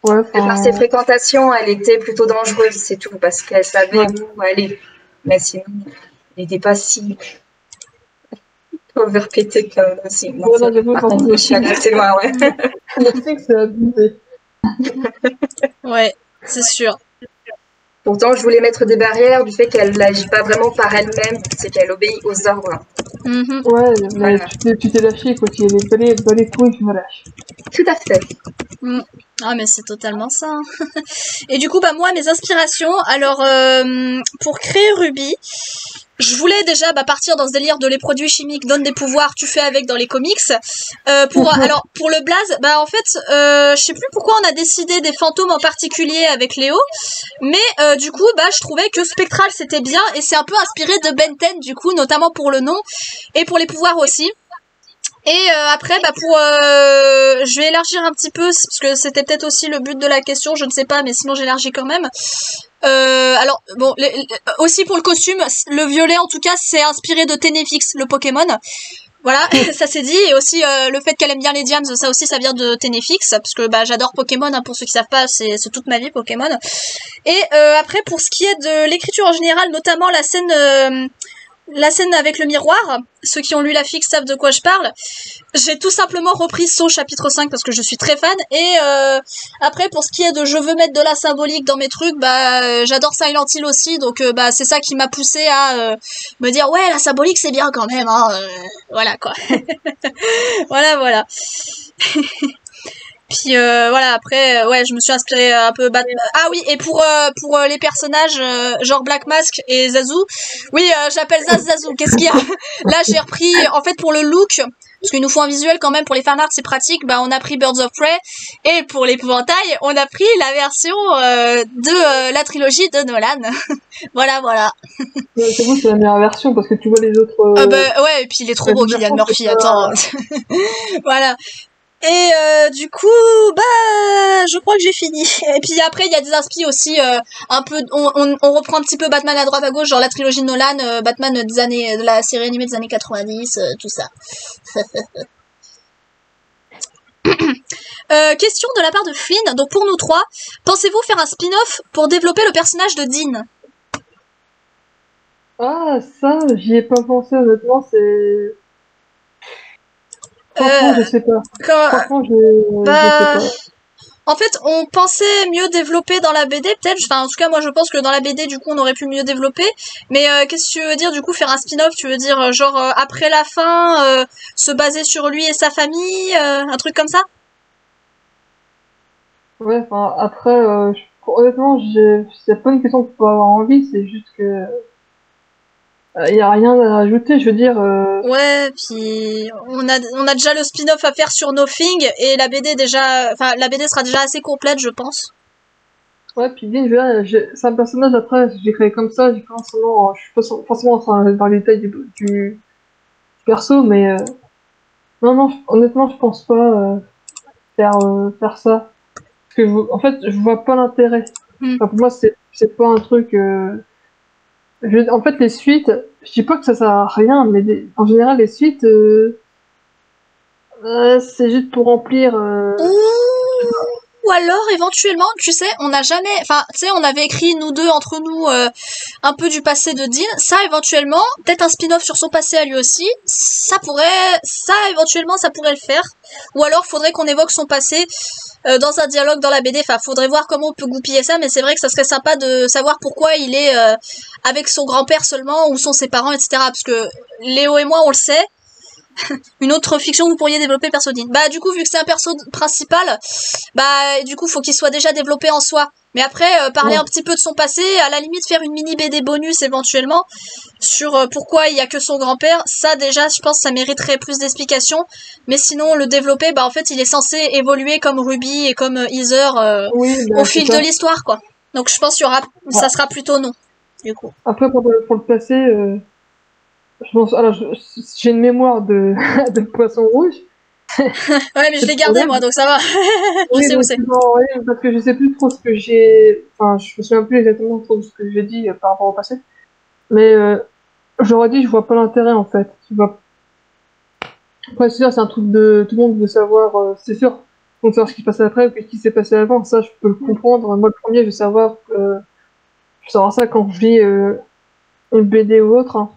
Ouais, par ses fréquentations, elle était plutôt dangereuse, c'est tout, parce qu'elle savait où aller. Mais sinon, elle n'était pas si overpétée comme aussi. Non, par contre, je suis allée assez loin, ouais. Je sais que c'est abusé. Ouais, c'est sûr. Pourtant, je voulais mettre des barrières du fait qu'elle n'agit pas vraiment par elle-même, c'est qu'elle obéit aux ordres. Ouais, mais voilà. Tu t'es lâché, quoi. Tu es balai tout et tu me lâches. Tout à fait. Ah, mais c'est totalement ça. Hein. Et du coup, bah moi, mes inspirations, alors, pour créer Ruby, je voulais déjà partir dans ce délire de les produits chimiques donnent des pouvoirs, tu fais avec dans les comics. Alors pour le blaze, en fait, je sais plus pourquoi on a décidé des fantômes en particulier avec Léo, mais du coup je trouvais que Spectral c'était bien et c'est un peu inspiré de Ben 10 du coup, notamment pour le nom et pour les pouvoirs aussi. Et après, je vais élargir un petit peu, parce que c'était peut-être aussi le but de la question, je ne sais pas, mais sinon j'élargis quand même. Alors, bon, aussi pour le costume, le violet en tout cas, c'est inspiré de Ténéfix, le Pokémon. Voilà, ça c'est dit. Et aussi le fait qu'elle aime bien les Diams, ça aussi ça vient de Ténéfix, parce que j'adore Pokémon, hein, pour ceux qui savent pas, c'est toute ma vie Pokémon. Et après, pour ce qui est de l'écriture en général, notamment la scène avec le miroir, ceux qui ont lu la fixe savent de quoi je parle. J'ai tout simplement repris Saw chapitre 5 parce que je suis très fan. Et après, pour ce qui est de je veux mettre de la symbolique dans mes trucs, j'adore Silent Hill aussi. Donc c'est ça qui m'a poussé à me dire ouais, la symbolique c'est bien quand même. Hein, voilà quoi. voilà. Puis voilà, après ouais, je me suis inspirée un peu Ah oui, et pour les personnages genre Black Mask et Zazu, oui, j'appelle Zazu, qu'est-ce qu'il y a? Là, j'ai repris en fait pour le look, parce qu'il nous faut un visuel quand même pour les fanarts, c'est pratique. Bah, on a pris Birds of Prey, et pour l'épouvantail, on a pris la version de la trilogie de Nolan. voilà. C'est bon, c'est la meilleure version parce que tu vois les autres. Bah ouais, et puis il est trop beau, Cillian Murphy. Attends. Voilà. Et du coup, bah, je crois que j'ai fini. Et puis après, il y a des inspi aussi, un peu, on reprend un petit peu Batman à droite à gauche, genre la trilogie de Nolan, Batman de la série animée des années 90, tout ça. Question de la part de Flynn. Donc pour nous trois, pensez-vous faire un spin-off pour développer le personnage de Dean? Ah, ça, j'y ai pas pensé, honnêtement, c'est... Franchement, je sais pas. Franchement, je sais pas. En fait, on pensait mieux développer dans la BD, peut-être. Enfin, en tout cas, moi, je pense que dans la BD, du coup, on aurait pu mieux développer. Mais qu'est-ce que tu veux dire, du coup, faire un spin-off? Tu veux dire, genre, après la fin, se baser sur lui et sa famille, un truc comme ça? Ouais, enfin, après, honnêtement, c'est pas une question de pas avoir envie, c'est juste que... Il y a rien à rajouter, je veux dire... Ouais, puis on a déjà le spin-off à faire sur Nothing, et la BD déjà... Enfin, la BD sera déjà assez complète, je pense. Ouais, puis Dean, c'est un personnage, après, j'ai créé comme ça, j'ai créé son nom, je suis pas forcément dans les détails du perso, mais... Non, honnêtement, je pense pas faire ça. Parce que, en fait, je vois pas l'intérêt. Enfin, pour moi, c'est pas un truc... en fait, les suites, je dis pas que ça sert à rien, mais en général, les suites, c'est juste pour remplir... Ou alors, éventuellement, tu sais, on n'a jamais... Enfin, tu sais, on avait écrit, nous deux, entre nous, un peu du passé de Dean. Ça, éventuellement, peut-être un spin-off sur son passé à lui aussi, éventuellement, ça pourrait le faire. Ou alors, faudrait qu'on évoque son passé dans un dialogue dans la BD. Enfin, faudrait voir comment on peut goupiller ça, mais c'est vrai que ça serait sympa de savoir pourquoi il est avec son grand-père seulement, où sont ses parents, etc. Parce que Léo et moi, on le sait. Une autre fiction où vous pourriez développer le perso Dean. Bah du coup vu que c'est un perso principal, bah du coup faut qu'il soit déjà développé en soi. Mais après parler un petit peu de son passé, à la limite faire une mini BD bonus éventuellement sur pourquoi il y a que son grand-père, ça déjà je pense ça mériterait plus d'explications. Mais sinon le développer, bah en fait il est censé évoluer comme Ruby et comme Heather au fil de l'histoire quoi. Donc je pense qu'il y aura, ça sera plutôt non. Du coup. Après pour le passé. Je pense, alors, j'ai une mémoire de, de poisson rouge. Ouais, mais je l'ai gardé, moi, donc ça va. Je sais où c'est. Oui, parce que je sais plus trop ce que j'ai, enfin, je me souviens plus exactement trop de ce que j'ai dit par rapport au passé. Mais, j'aurais dit, je vois pas l'intérêt, en fait. Après, c'est sûr, c'est un truc de, tout le monde veut savoir, c'est sûr. Donc, savoir ce qui se passait après ou ce qui s'est passé avant. Ça, je peux le comprendre. Moi, le premier, je veux savoir ça quand je lis, une BD ou autre, hein.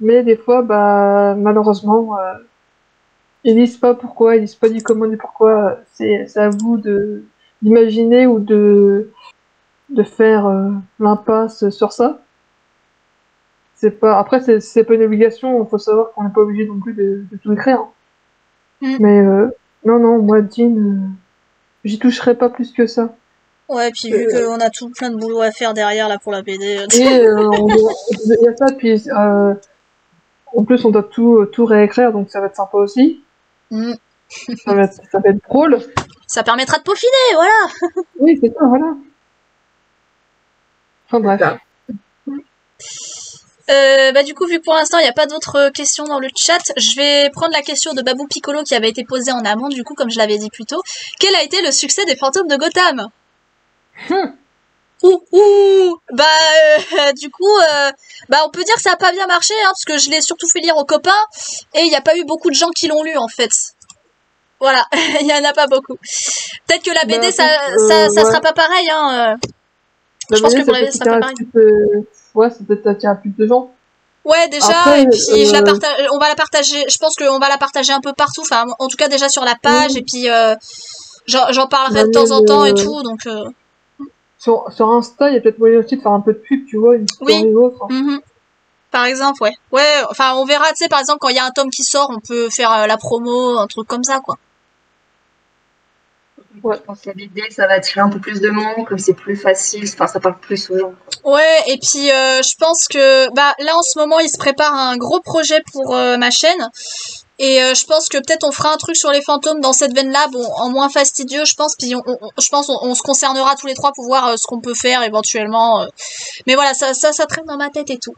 Mais des fois, bah, malheureusement, ils disent pas pourquoi, ils disent pas du comment ni pourquoi. C'est à vous d'imaginer ou de faire l'impasse sur ça. Après, c'est pas une obligation. Il faut savoir qu'on n'est pas obligé non plus de tout écrire. Mais non, moi, Dean, j'y toucherai pas plus que ça. Ouais, puis vu qu'on a tout plein de boulot à faire derrière là pour la BD. Et il y a ça, puis en plus on doit tout réécrire, donc ça va être sympa aussi. Ça va être drôle. Ça permettra de peaufiner, voilà. Oui, c'est ça, voilà. Enfin bref. Bah du coup, vu que pour l'instant il n'y a pas d'autres questions dans le chat, je vais prendre la question de Babou Piccolo qui avait été posée en amont, du coup, comme je l'avais dit plus tôt. Quel a été le succès des Fantômes de Gotham? Bah du coup bah on peut dire que ça a pas bien marché hein, parce que je l'ai surtout fait lire aux copains et il n'y a pas eu beaucoup de gens qui l'ont lu en fait. Voilà, il y en a pas beaucoup. Peut-être que la BD ça sera pas pareil hein. Je pense que pour la BD ça sera pas pareil. Ouais, ça peut-être attirer plus de gens. Ouais, déjà, après, et puis on va la partager, je pense qu'on va la partager un peu partout, enfin en tout cas déjà sur la page et puis j'en parlerai de temps en temps et tout donc Sur Insta, il y a peut-être moyen aussi de faire un peu de pub, tu vois, une story ou autre. Par exemple, ouais. Ouais, enfin, on verra, tu sais, par exemple, quand il y a un tome qui sort, on peut faire la promo, un truc comme ça, quoi. Ouais. Je pense que la BD, ça va attirer un peu plus de monde, comme c'est plus facile, enfin, ça parle plus aux gens. Ouais, et puis je pense que, bah, là, en ce moment, il se prépare un gros projet pour ma chaîne. Et je pense que peut-être on fera un truc sur les fantômes dans cette veine-là, bon, en moins fastidieux, je pense. Puis je pense on se concernera tous les trois pour voir ce qu'on peut faire éventuellement. Mais voilà, ça traîne dans ma tête et tout.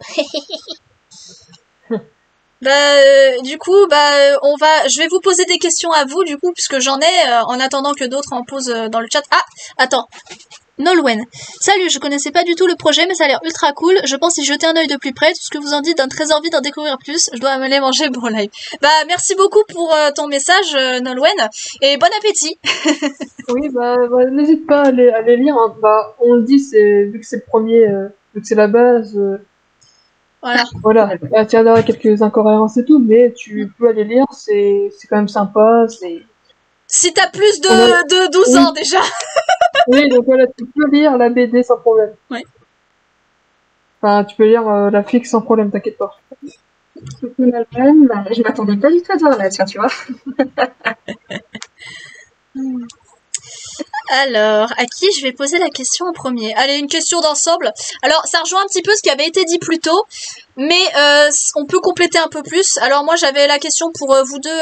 Du coup, je vais vous poser des questions à vous, du coup, puisque j'en ai, en attendant que d'autres en posent dans le chat. Ah, attends. Nolwenn. Salut, je connaissais pas du tout le projet, mais ça a l'air ultra cool. Je pense y jeter un œil de plus près. Tout ce que vous en dites donne très envie d'en découvrir plus. Je dois aller manger pour live. Merci beaucoup pour ton message, Nolwenn, et bon appétit. Oui, n'hésite pas à les lire. Hein. On le dit, vu que c'est le premier, vu que c'est la base. Voilà. Il y a quelques incohérences et tout, mais tu peux aller lire. C'est quand même sympa. Si t'as plus de 12 ans déjà. Oui, donc voilà, tu peux lire la BD sans problème. Ouais. Enfin, tu peux lire la fixe sans problème, t'inquiète pas. Je m'attendais pas du tout à voir là, tiens, tu vois. Alors, à qui je vais poser la question en premier? Allez, une question d'ensemble. Alors, ça rejoint un petit peu ce qui avait été dit plus tôt, mais on peut compléter un peu plus. Alors, moi, j'avais la question pour vous deux,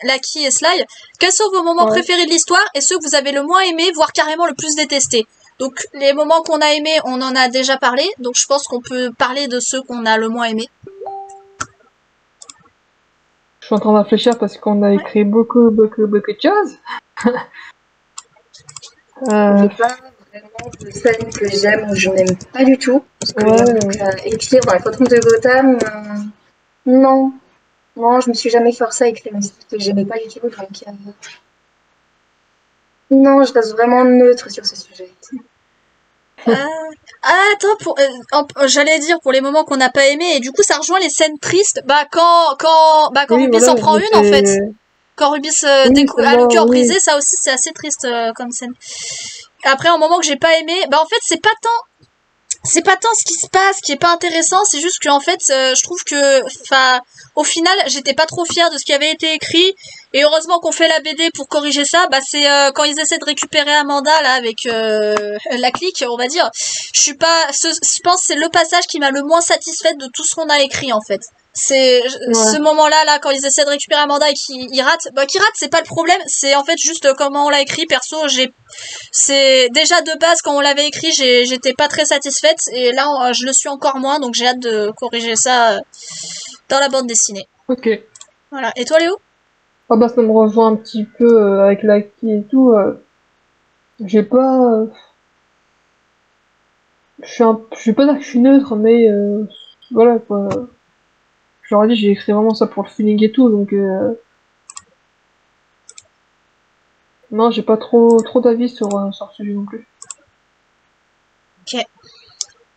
Lucky et Sly. Quels sont vos moments préférés de l'histoire et ceux que vous avez le moins aimé, voire carrément le plus détesté? Donc, les moments qu'on a aimés, on en a déjà parlé, donc je pense qu'on peut parler de ceux qu'on a le moins aimés. Je suis en train de réfléchir parce qu'on a écrit beaucoup de choses. J'ai pas vraiment de scène que j'aime ou je n'aime pas du tout. Parce que écrire dans les fantômes de Gotham, non, je me suis jamais forcée à écrire une histoire que j'aimais pas du tout. Donc, non, je reste vraiment neutre sur ce sujet. Attends, j'allais dire pour les moments qu'on n'a pas aimé, et du coup ça rejoint les scènes tristes. Quand Ruby s'en prend une en fait. Quand Rubis a le cœur brisé, ça aussi c'est assez triste comme scène. Après, un moment que j'ai pas aimé, en fait c'est pas tant ce qui se passe qui est pas intéressant, c'est juste que en fait je trouve que au final j'étais pas trop fière de ce qui avait été écrit, et heureusement qu'on fait la BD pour corriger ça. C'est quand ils essaient de récupérer Amanda là avec la clique, on va dire. Je pense que c'est le passage qui m'a le moins satisfaite de tout ce qu'on a écrit en fait. C'est ce moment-là, quand ils essaient de récupérer Amanda et qu'ils ratent, qu'ils ratent, c'est pas le problème, c'est en fait juste comment on l'a écrit. Perso, c'est déjà de base quand on l'avait écrit, j'étais pas très satisfaite, et là je le suis encore moins, donc j'ai hâte de corriger ça dans la bande dessinée. Ok. Voilà. Et toi, Léo? Ça me rejoint un petit peu avec Lucky et tout. J'ai pas. Je vais pas dire que je suis neutre, mais voilà quoi. J'aurais dit, j'ai écrit vraiment ça pour le feeling et tout, donc non, j'ai pas trop d'avis sur ce sujet non plus. Ok.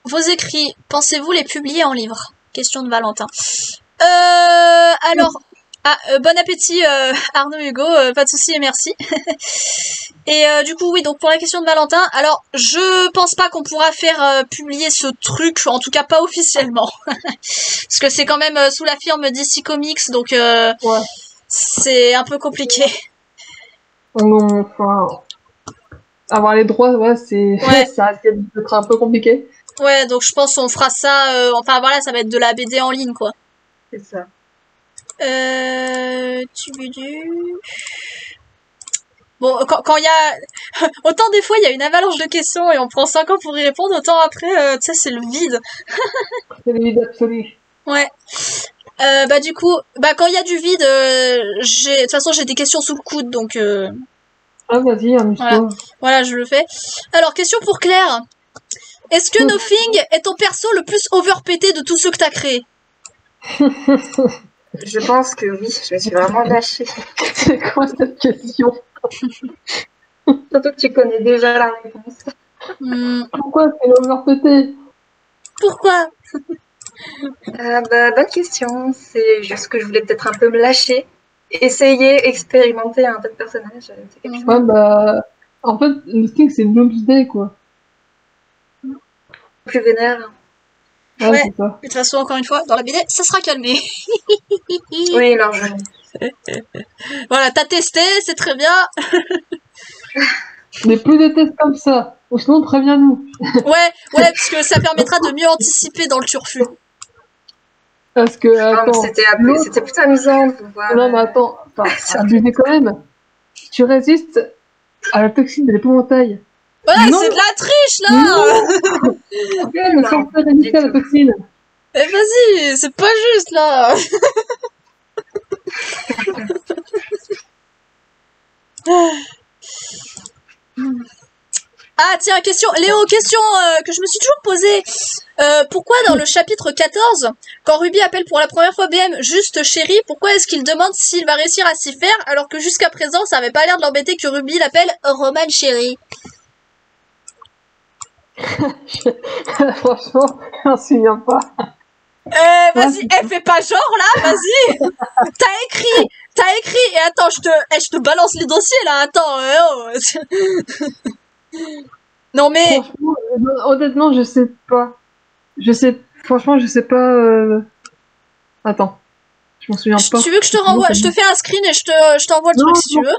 Vos écrits, pensez-vous les publier en livre? Question de Valentin. Alors, bon appétit Arnaud Hugo, pas de souci et merci. Et du coup, oui, donc pour la question de Valentin, alors je pense pas qu'on pourra faire publier ce truc, en tout cas pas officiellement. Parce que c'est quand même sous la firme DC Comics, donc c'est un peu compliqué. Non, avoir les droits, ça risque d'être un peu compliqué. Ouais, donc je pense qu'on fera ça, ça va être de la BD en ligne, quoi. C'est ça. Bon, quand il y a... Autant des fois, il y a une avalanche de questions et on prend 5 ans pour y répondre, autant après, tu sais, c'est le vide. C'est le vide absolu. Ouais. Du coup, quand il y a du vide, de toute façon, j'ai des questions sous le coude, donc... Ah, vas-y, amuse-toi. Voilà, je le fais. Alors, question pour Claire. Est-ce que Nothing est ton perso le plus overpété de tous ceux que t'as créés? Je pense que oui, je me suis vraiment lâchée. C'est quoi cette question? Surtout que tu connais déjà la réponse. Pourquoi c'est overpété? Pourquoi? Bonne question. C'est juste que je voulais peut-être un peu me lâcher, essayer, expérimenter un peu de personnages. En fait, le Sting, c'est Bloomsday, quoi. Plus vénère. Ouais, de toute façon, encore une fois, dans la BD, ça sera calmé. Oui, largement. Voilà, t'as testé, c'est très bien. Mais plus de tests comme ça, ou sinon préviens-nous. Ouais, parce que ça permettra de mieux anticiper dans le turfu. Parce que, attends... C'était plutôt amusant de voir... Non, mais attends, abusez quand même. Tu résistes à la toxine de l'épouvantail. Voilà, c'est de la triche, là. Mais sans faire résister à la toxine. Eh, vas-y, c'est pas juste, là. Ah, tiens, question, Léo, question que je me suis toujours posée. Pourquoi dans le chapitre 14, quand Ruby appelle pour la première fois BM juste chérie, pourquoi est-ce qu'il demande s'il va réussir à s'y faire, alors que jusqu'à présent, ça avait pas l'air de l'embêter que Ruby l'appelle Roman chérie? Franchement, je m'en souviens pas. Vas-y, fais pas genre, là, vas-y. T'as écrit, et attends, je te balance les dossiers, là, attends, Non, mais... Franchement, honnêtement, je sais pas. Franchement, je sais pas... Attends, je m'en souviens pas. Tu veux que je te renvoie, je te fais un screen et je t'envoie le truc, si tu veux.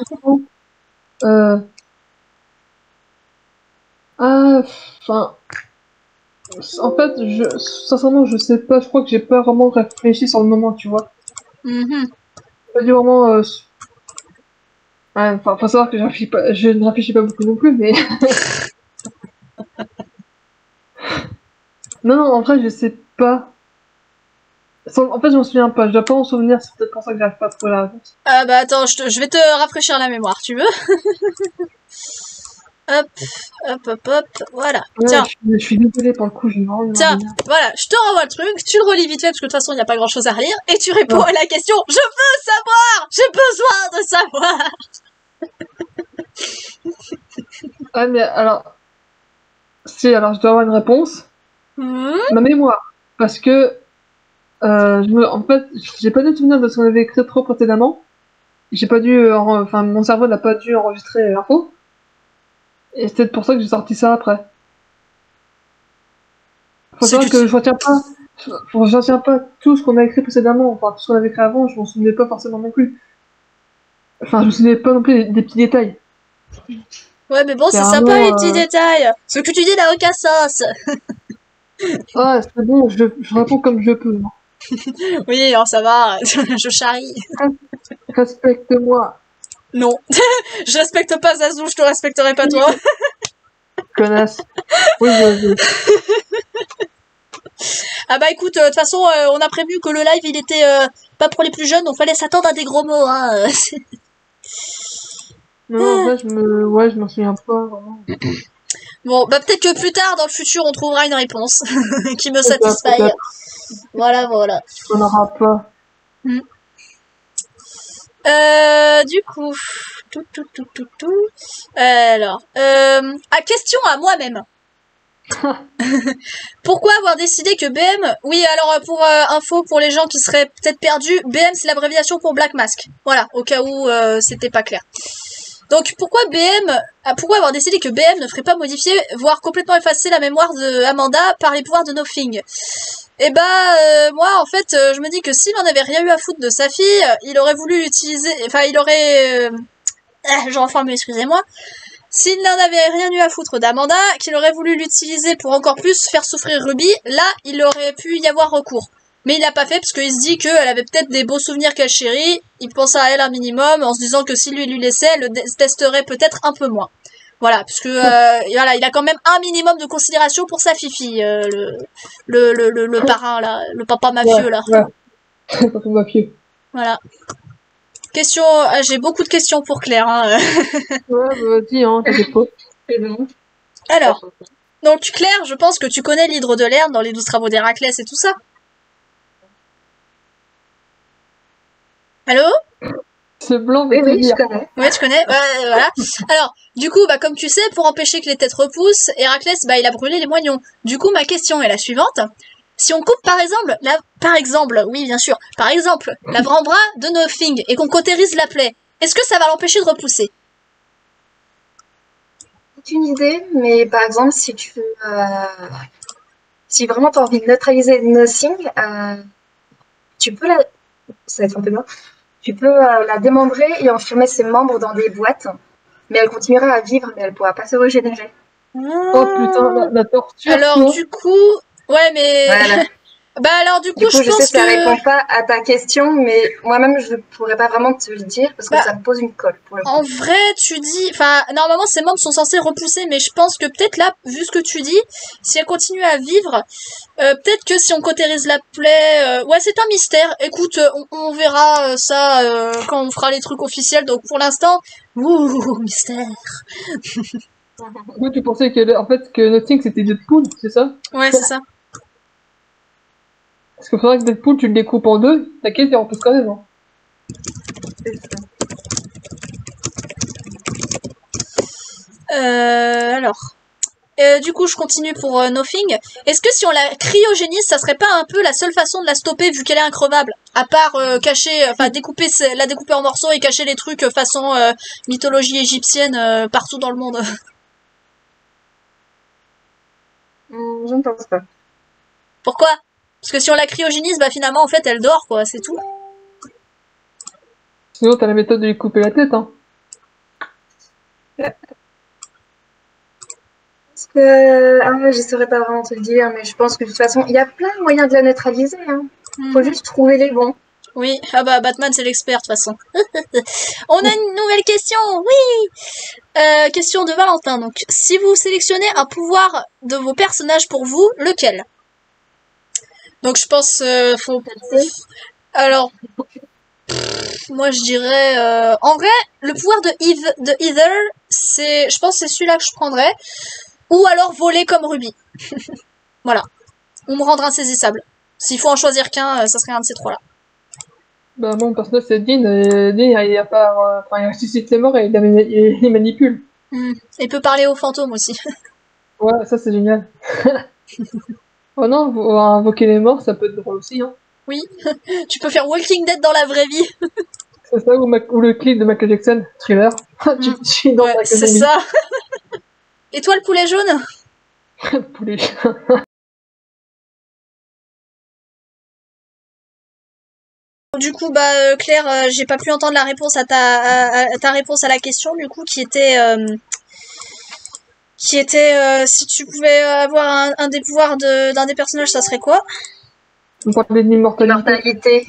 Enfin... En fait, sincèrement, je sais pas, je crois que j'ai pas vraiment réfléchi sur le moment, tu vois. Pas dit vraiment... Enfin, faut savoir que je ne réfléchis pas beaucoup non plus, mais... Non, en vrai, je sais pas. En fait, je m'en souviens pas. Je dois pas m'en souvenir, c'est peut-être pour ça que j'arrive pas à trouver la réponse. Ah bah attends, je vais te rafraîchir la mémoire, tu veux? Hop, voilà. Ouais, tiens. Je suis désolée pour le coup, Tiens, voilà, je te renvoie le truc, tu le relis vite fait, parce que de toute façon, il n'y a pas grand-chose à relire, et tu réponds à la question « Je veux savoir! J'ai besoin de savoir !» Ah, mais alors... Si, alors je dois avoir une réponse. Ma mémoire. Parce que... En fait, j'ai pas de souvenir de ce qu'on avait écrit trop précédemment. J'ai pas dû... Enfin, mon cerveau n'a pas dû enregistrer l'info. Et c'est peut-être pour ça que j'ai sorti ça après. Faut savoir que je retiens pas tout ce qu'on a écrit précédemment. Enfin, tout ce qu'on avait écrit avant, je m'en souvenais pas forcément non plus. Enfin, je me souvenais pas non plus des petits détails. Ouais, mais bon, c'est sympa les petits détails. Ce que tu dis n'a aucun sens. Ah, c'est bon, je réponds comme je peux. Oui, alors ça va, je charrie. Respecte-moi. Non, je respecte pas Zazou, je te respecterai pas toi. Connasse. Oui, vas-y. Ah bah écoute, de toute façon, on a prévu que le live, il était pas pour les plus jeunes, donc fallait s'attendre à des gros mots, hein. Non, en vrai, je m'en souviens pas, vraiment. Bon, bah peut-être que plus tard, dans le futur, on trouvera une réponse qui me satisfaille. Voilà. On n'aura pas. Du coup... Alors... question à moi-même. Pourquoi avoir décidé que BM... Oui, alors pour info, pour les gens qui seraient peut-être perdus, BM c'est l'abréviation pour Black Mask. Voilà, au cas où c'était pas clair. Donc pourquoi avoir décidé que BM ne ferait pas modifier, voire complètement effacer la mémoire de Amanda par les pouvoirs de Nothing? Et bah moi en fait je me dis que s'il n'en avait rien eu à foutre de sa fille, il aurait voulu utiliser... Enfin il aurait... j'en reforme, excusez-moi. S'il n'en avait rien eu à foutre d'Amanda, qu'il aurait voulu l'utiliser pour encore plus faire souffrir Ruby, là, il aurait pu y avoir recours. Mais il l'a pas fait parce qu'il se dit qu'elle avait peut-être des beaux souvenirs qu'elle chérit, il pense à elle un minimum en se disant que s'il lui laissait, elle le détesterait peut-être un peu moins. Voilà, parce que voilà, il a quand même un minimum de considération pour sa fifi, le parrain là, le papa mafieux là. Ouais. Papa mafieux. Voilà. Question, j'ai beaucoup de questions pour Claire. Hein. Ouais, vas-y, hein, t'inquiète pas. Alors, donc Claire, je pense que tu connais l'hydre de Lerne dans les 12 travaux d'Héraclès et tout ça. Allô? C'est blanc, mais oui, je connais. Ouais, tu connais. Voilà. Alors, du coup, bah comme tu sais, pour empêcher que les têtes repoussent, Héraclès, bah il a brûlé les moignons. Du coup, ma question est la suivante. Si on coupe par exemple, oui bien sûr, par exemple, l'avant-bras de Nothing et qu'on cautérise la plaie, est-ce que ça va l'empêcher de repousser? C'est une idée, mais par exemple, si tu veux, si vraiment tu as envie de neutraliser Nothing, tu peux ça va être un peu bien, tu peux la démembrer et enfermer ses membres dans des boîtes, mais elle continuera à vivre, mais elle pourra pas se régénérer. Oh putain, la torture. Alors du coup... Ouais, mais... Voilà. Bah alors du coup, je pense sais que ça répond pas à ta question, mais moi-même je pourrais pas vraiment te le dire parce que ça me pose une colle. En vrai, tu dis, enfin, normalement ces membres sont censés repousser, mais je pense que peut-être là, vu ce que tu dis, si elle continue à vivre, peut-être que si on cautérise la plaie, ouais, c'est un mystère. Écoute, on verra ça quand on fera les trucs officiels. Donc pour l'instant, mystère. Moi, tu pensais en fait que Nothing c'était Deadpool, c'est ça? Ouais, c'est ça. Parce qu'il faudrait que Deadpool tu le découpes en deux, t'inquiète, et on repousse quand même. Hein. C'est ça. Alors. Du coup, je continue pour Nothing. Est-ce que si on la cryogénise, ça serait pas un peu la seule façon de la stopper vu qu'elle est increvable? À part cacher, enfin la découper en morceaux et cacher les trucs façon mythologie égyptienne partout dans le monde. Je ne pense pas. Pourquoi? Parce que si on la cryogénise, bah finalement en fait elle dort quoi, c'est tout. Sinon t'as la méthode de lui couper la tête, hein. Je saurais pas vraiment te le dire, mais je pense que de toute façon, il y a plein de moyens de la neutraliser. Hein. Faut juste trouver les bons. Oui, ah bah Batman c'est l'expert de toute façon. On a une nouvelle question, oui. Question de Valentin. Donc, si vous sélectionnez un pouvoir de vos personnages pour vous, lequel? Donc je pense faut. Alors, moi je dirais, en vrai, le pouvoir de Heather, c'est, je pense que c'est celui-là que je prendrais. Ou alors voler comme Ruby. Voilà. Ou me rendre insaisissable. S'il faut en choisir qu'un, ça serait un de ces trois-là. Bah, mon personnage, c'est Dean, et Dean, il a pas, il ressuscite les morts et il manipule. Il peut parler aux fantômes aussi. Ouais, ça, c'est génial. Oh non, invoquer les morts, ça peut être drôle aussi, hein. Oui. Tu peux faire Walking Dead dans la vraie vie. C'est ça, ou le clip de Michael Jackson, Thriller. Tu suis dans ouais, c'est ça. Et toi, le poulet jaune? Poulet. Du coup, bah Claire, j'ai pas pu entendre la réponse à ta réponse à la question, du coup, qui était si tu pouvais avoir un des pouvoirs d'un des personnages, ça serait quoi? On parlait de l'immortalité.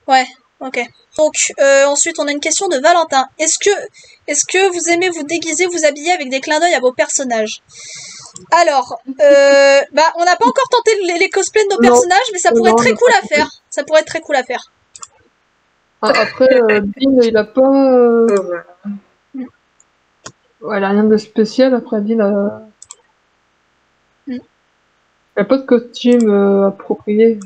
Ouais, ok. Donc ensuite, on a une question de Valentin. Est-ce que vous aimez vous déguiser, vous habiller avec des clins d'œil à vos personnages? Alors, bah on n'a pas encore tenté les cosplays de nos personnages, mais ça pourrait être très cool à faire. Ça pourrait être très cool à faire. Après, Dean, il a pas... Ouais, il a rien de spécial. Après, Dean, il a pas de costume approprié.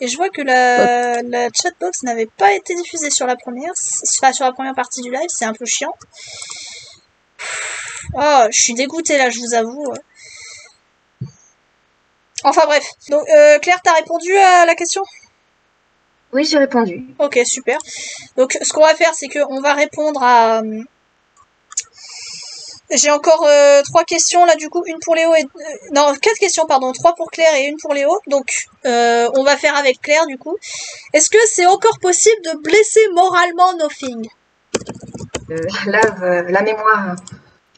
Et je vois que la chatbox n'avait pas été diffusée sur la première, enfin sur la première partie du live, c'est un peu chiant. Oh, je suis dégoûtée là, je vous avoue. Enfin bref. Donc Claire, t'as répondu à la question? Oui, j'ai répondu. Ok, super. Donc ce qu'on va faire, c'est qu'on va répondre à... J'ai encore 3 questions là, du coup, une pour Léo et... non, 4 questions, pardon. 3 pour Claire et une pour Léo. Donc on va faire avec Claire, du coup. Est-ce que c'est encore possible de blesser moralement Nothing? La mémoire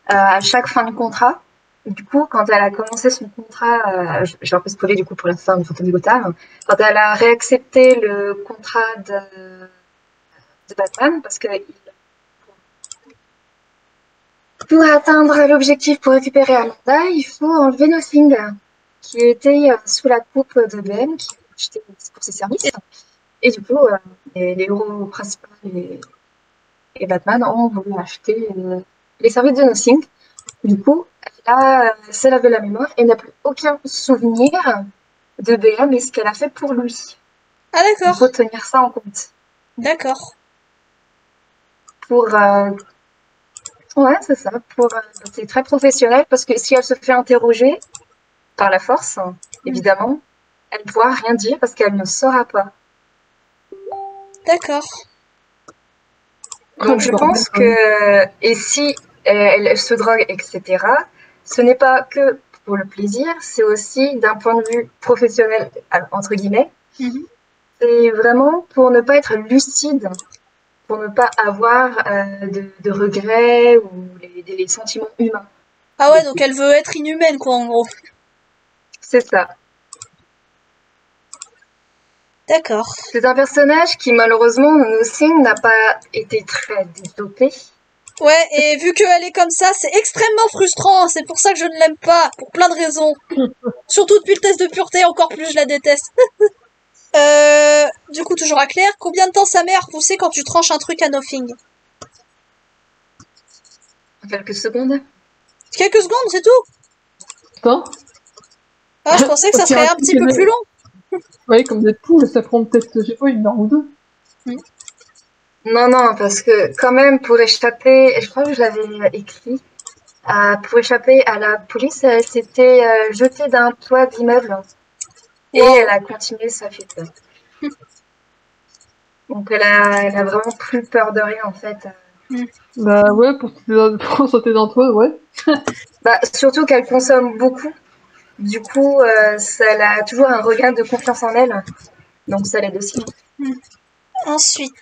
à chaque fin de contrat. Du coup, quand elle a commencé son contrat, je vais un peu spoiler du coup pour la fin de Fantôme de Gotham, quand elle a réaccepté le contrat de Batman, parce que pour atteindre l'objectif pour récupérer Amanda, il faut enlever Nothing, qui était sous la coupe de BM, qui achetait pour ses services. Et du coup, les héros principaux et Batman ont voulu acheter les services de Nothing. Du coup, là, elle avait la mémoire et n'a plus aucun souvenir de BM et ce qu'elle a fait pour lui. Ah d'accord. Il faut tenir ça en compte. D'accord. Pour... Ouais, c'est ça. C'est très professionnel parce que si elle se fait interroger par la force, évidemment, elle ne pourra rien dire parce qu'elle ne saura pas. D'accord. Donc je pense que... Et si elle se drogue, etc., ce n'est pas que pour le plaisir, c'est aussi d'un point de vue professionnel, entre guillemets. C'est vraiment pour ne pas être lucide, pour ne pas avoir de regrets ou les sentiments humains. Ah ouais, donc elle veut être inhumaine, quoi, en gros. C'est ça. D'accord. C'est un personnage qui, malheureusement, dans nos signes, n'a pas été très développé. Ouais, et vu qu'elle est comme ça, c'est extrêmement frustrant. C'est pour ça que je ne l'aime pas, pour plein de raisons. Surtout depuis le test de pureté, encore plus je la déteste. Du coup, toujours à Claire, combien de temps ça met à repousser quand tu tranches un truc à Nothing? Quelques secondes. Quelques secondes, c'est tout? Attends. Ah, je pensais que ça serait un petit peu plus long. Oui, comme Deadpool, ça prend peut-être, je sais pas, 1 heure ou 2. Non, parce que quand même, pour échapper, je crois que je l'avais écrit, pour échapper à la police, elle s'était jetée d'un toit d'immeuble. Et elle a continué sa fuite. Donc elle a vraiment plus peur de rien en fait. Bah ouais, pour sauter dans toi, ouais. Bah, surtout qu'elle consomme beaucoup. Du coup, elle a toujours un regain de confiance en elle. Donc ça l'aide aussi. Ensuite,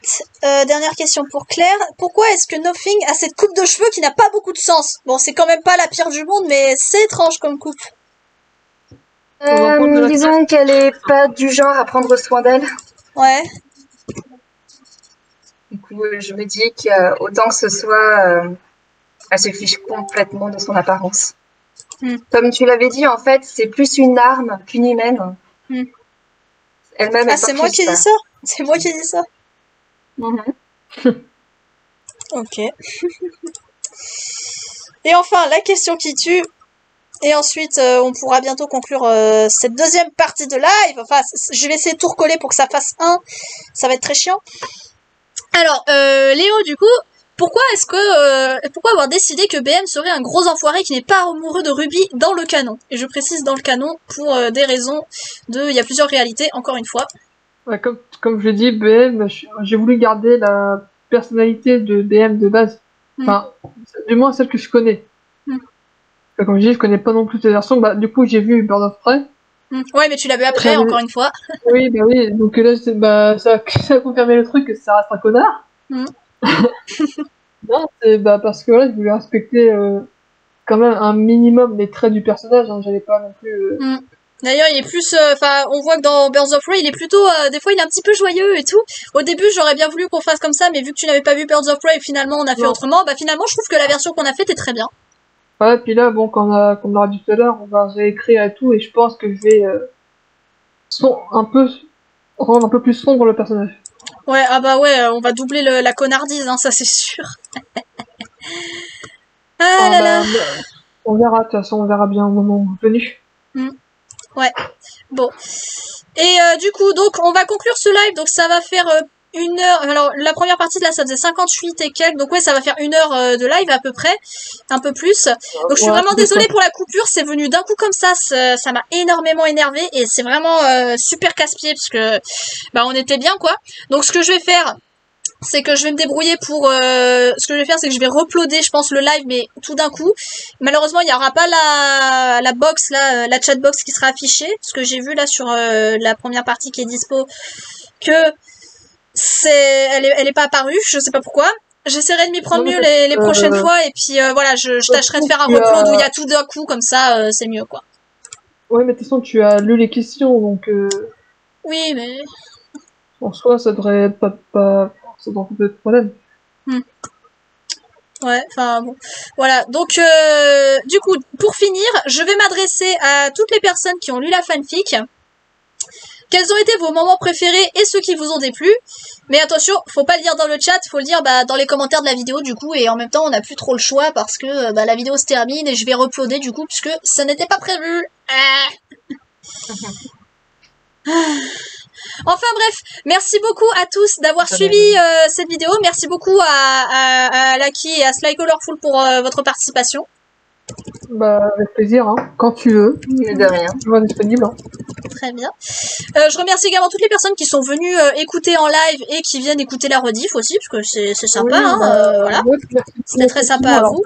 dernière question pour Claire. Pourquoi est-ce que Nothing a cette coupe de cheveux qui n'a pas beaucoup de sens? Bon, c'est quand même pas la pire du monde, mais c'est étrange comme coupe. Disons qu'elle est pas du genre à prendre soin d'elle. Ouais. Du coup, je me dis qu'autant que ce soit, elle se fiche complètement de son apparence. Comme tu l'avais dit, en fait, c'est plus une arme qu'une humaine. Elle-même. Ah, c'est moi qui ai dit ça? C'est moi qui ai dit ça? Ok. Et enfin, la question qui tue. Et ensuite, on pourra bientôt conclure cette deuxième partie de live. Enfin, je vais essayer de tout recoller pour que ça fasse un. Ça va être très chiant. Alors, Léo, du coup, pourquoi avoir décidé que BM serait un gros enfoiré qui n'est pas amoureux de Ruby dans le canon? Et je précise dans le canon pour des raisons il y a plusieurs réalités, encore une fois. Ouais, comme je l'ai dit, BM, j'ai voulu garder la personnalité de BM de base. Enfin, du moins celle que je connais. Comme je dis, je connais pas non plus ces versions. Bah, du coup, j'ai vu Bird of Prey. Ouais, mais tu l'as vu après, encore une fois. Oui, bah oui. Donc là, ça a confirmé le truc que ça reste un connard. Non, c'est parce que là, je voulais respecter quand même un minimum les traits du personnage. Hein, j'avais pas non plus. D'ailleurs, il est plus, on voit que dans Birds of Prey, il est plutôt, des fois, il est un petit peu joyeux et tout. Au début, j'aurais bien voulu qu'on fasse comme ça, mais vu que tu n'avais pas vu Birds of Prey, finalement, on a fait autrement. Bah, finalement, je trouve que la version qu'on a faite est très bien. Ouais, puis là, bon, comme on l'a dit tout à l'heure, on va réécrire et tout, et je pense que je vais rendre un peu plus sombre le personnage. Ouais, ah bah ouais, on va doubler la connardise, hein, ça c'est sûr. Là. On verra, de toute façon, on verra bien au moment venu. Ouais, bon. Et du coup, donc, on va conclure ce live, donc ça va faire 1 heure. Alors, la première partie de là, ça faisait 58 et quelques, donc ouais, ça va faire 1 heure de live à peu près, un peu plus. Donc, je suis vraiment désolée pour la coupure, c'est venu d'un coup comme ça m'a énormément énervé et c'est vraiment super casse-pied parce que, on était bien quoi. Donc, ce que je vais faire, c'est que je vais me débrouiller pour ce que je vais faire, c'est que je vais reploader je pense le live mais tout d'un coup. Malheureusement il n'y aura pas la box là, la chat box qui sera affichée parce que j'ai vu là sur la première partie qui est dispo que elle est pas apparue, je sais pas pourquoi. J'essaierai de m'y prendre mieux les prochaines fois et puis voilà, je tâcherai de faire un replode où il y a tout d'un coup comme ça, c'est mieux quoi. Ouais, mais de toute façon tu as lu les questions donc oui mais en soi ça devrait pas ça devrait pas être de problème. Ouais, enfin bon. Voilà, donc du coup, pour finir, je vais m'adresser à toutes les personnes qui ont lu la fanfic. Quels ont été vos moments préférés et ceux qui vous ont déplu? Mais attention, faut pas le dire dans le chat, faut le dire dans les commentaires de la vidéo du coup, et en même temps on n'a plus trop le choix parce que la vidéo se termine et je vais uploader du coup puisque ça n'était pas prévu. Enfin bref, merci beaucoup à tous d'avoir suivi cette vidéo. Merci beaucoup à Lucky et à Sly Colorful pour votre participation. Bah, avec plaisir, hein. Quand tu veux. De rien. Tu vas disponible. Hein. Très bien. Je remercie également toutes les personnes qui sont venues écouter en live et qui viennent écouter la rediff aussi, parce que c'est sympa, oui, voilà. C'était très sympa à vous.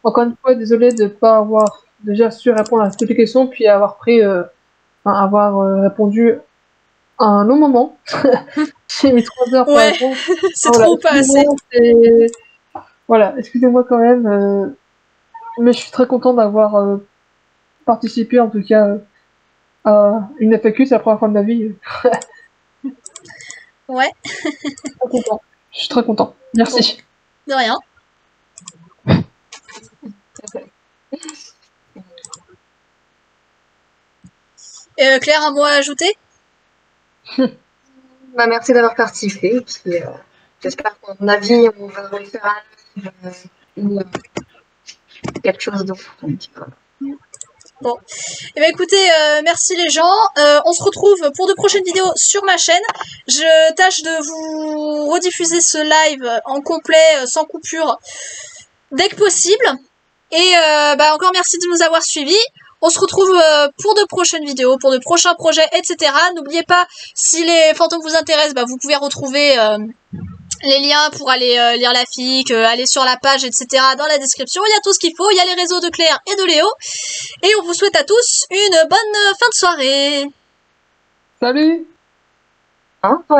Encore une fois, désolé de ne pas avoir déjà su répondre à toutes les questions, puis avoir répondu à un long moment. J'ai mis 3 heures pour répondre. C'est trop pas assez. Voilà, excusez-moi quand même. Mais je suis très content d'avoir participé en tout cas à une FAQ, c'est la première fois de ma vie. Ouais. Très content. Je suis très content. Merci. De rien. Claire, un mot à ajouter? Bah, merci d'avoir participé. Et puis, j'espère qu'à mon avis, on va refaire un live ou quelque chose d'autre. Bon, et ben écoutez, merci les gens. On se retrouve pour de prochaines vidéos sur ma chaîne. Je tâche de vous rediffuser ce live en complet, sans coupure, dès que possible. Et bah encore merci de nous avoir suivis. On se retrouve pour de prochaines vidéos, pour de prochains projets, etc. N'oubliez pas, si les fantômes vous intéressent, bah vous pouvez retrouver les liens pour aller lire la fic, aller sur la page, etc. dans la description. Il y a tout ce qu'il faut, il y a les réseaux de Claire et de Léo. Et on vous souhaite à tous une bonne fin de soirée. Salut. Au revoir.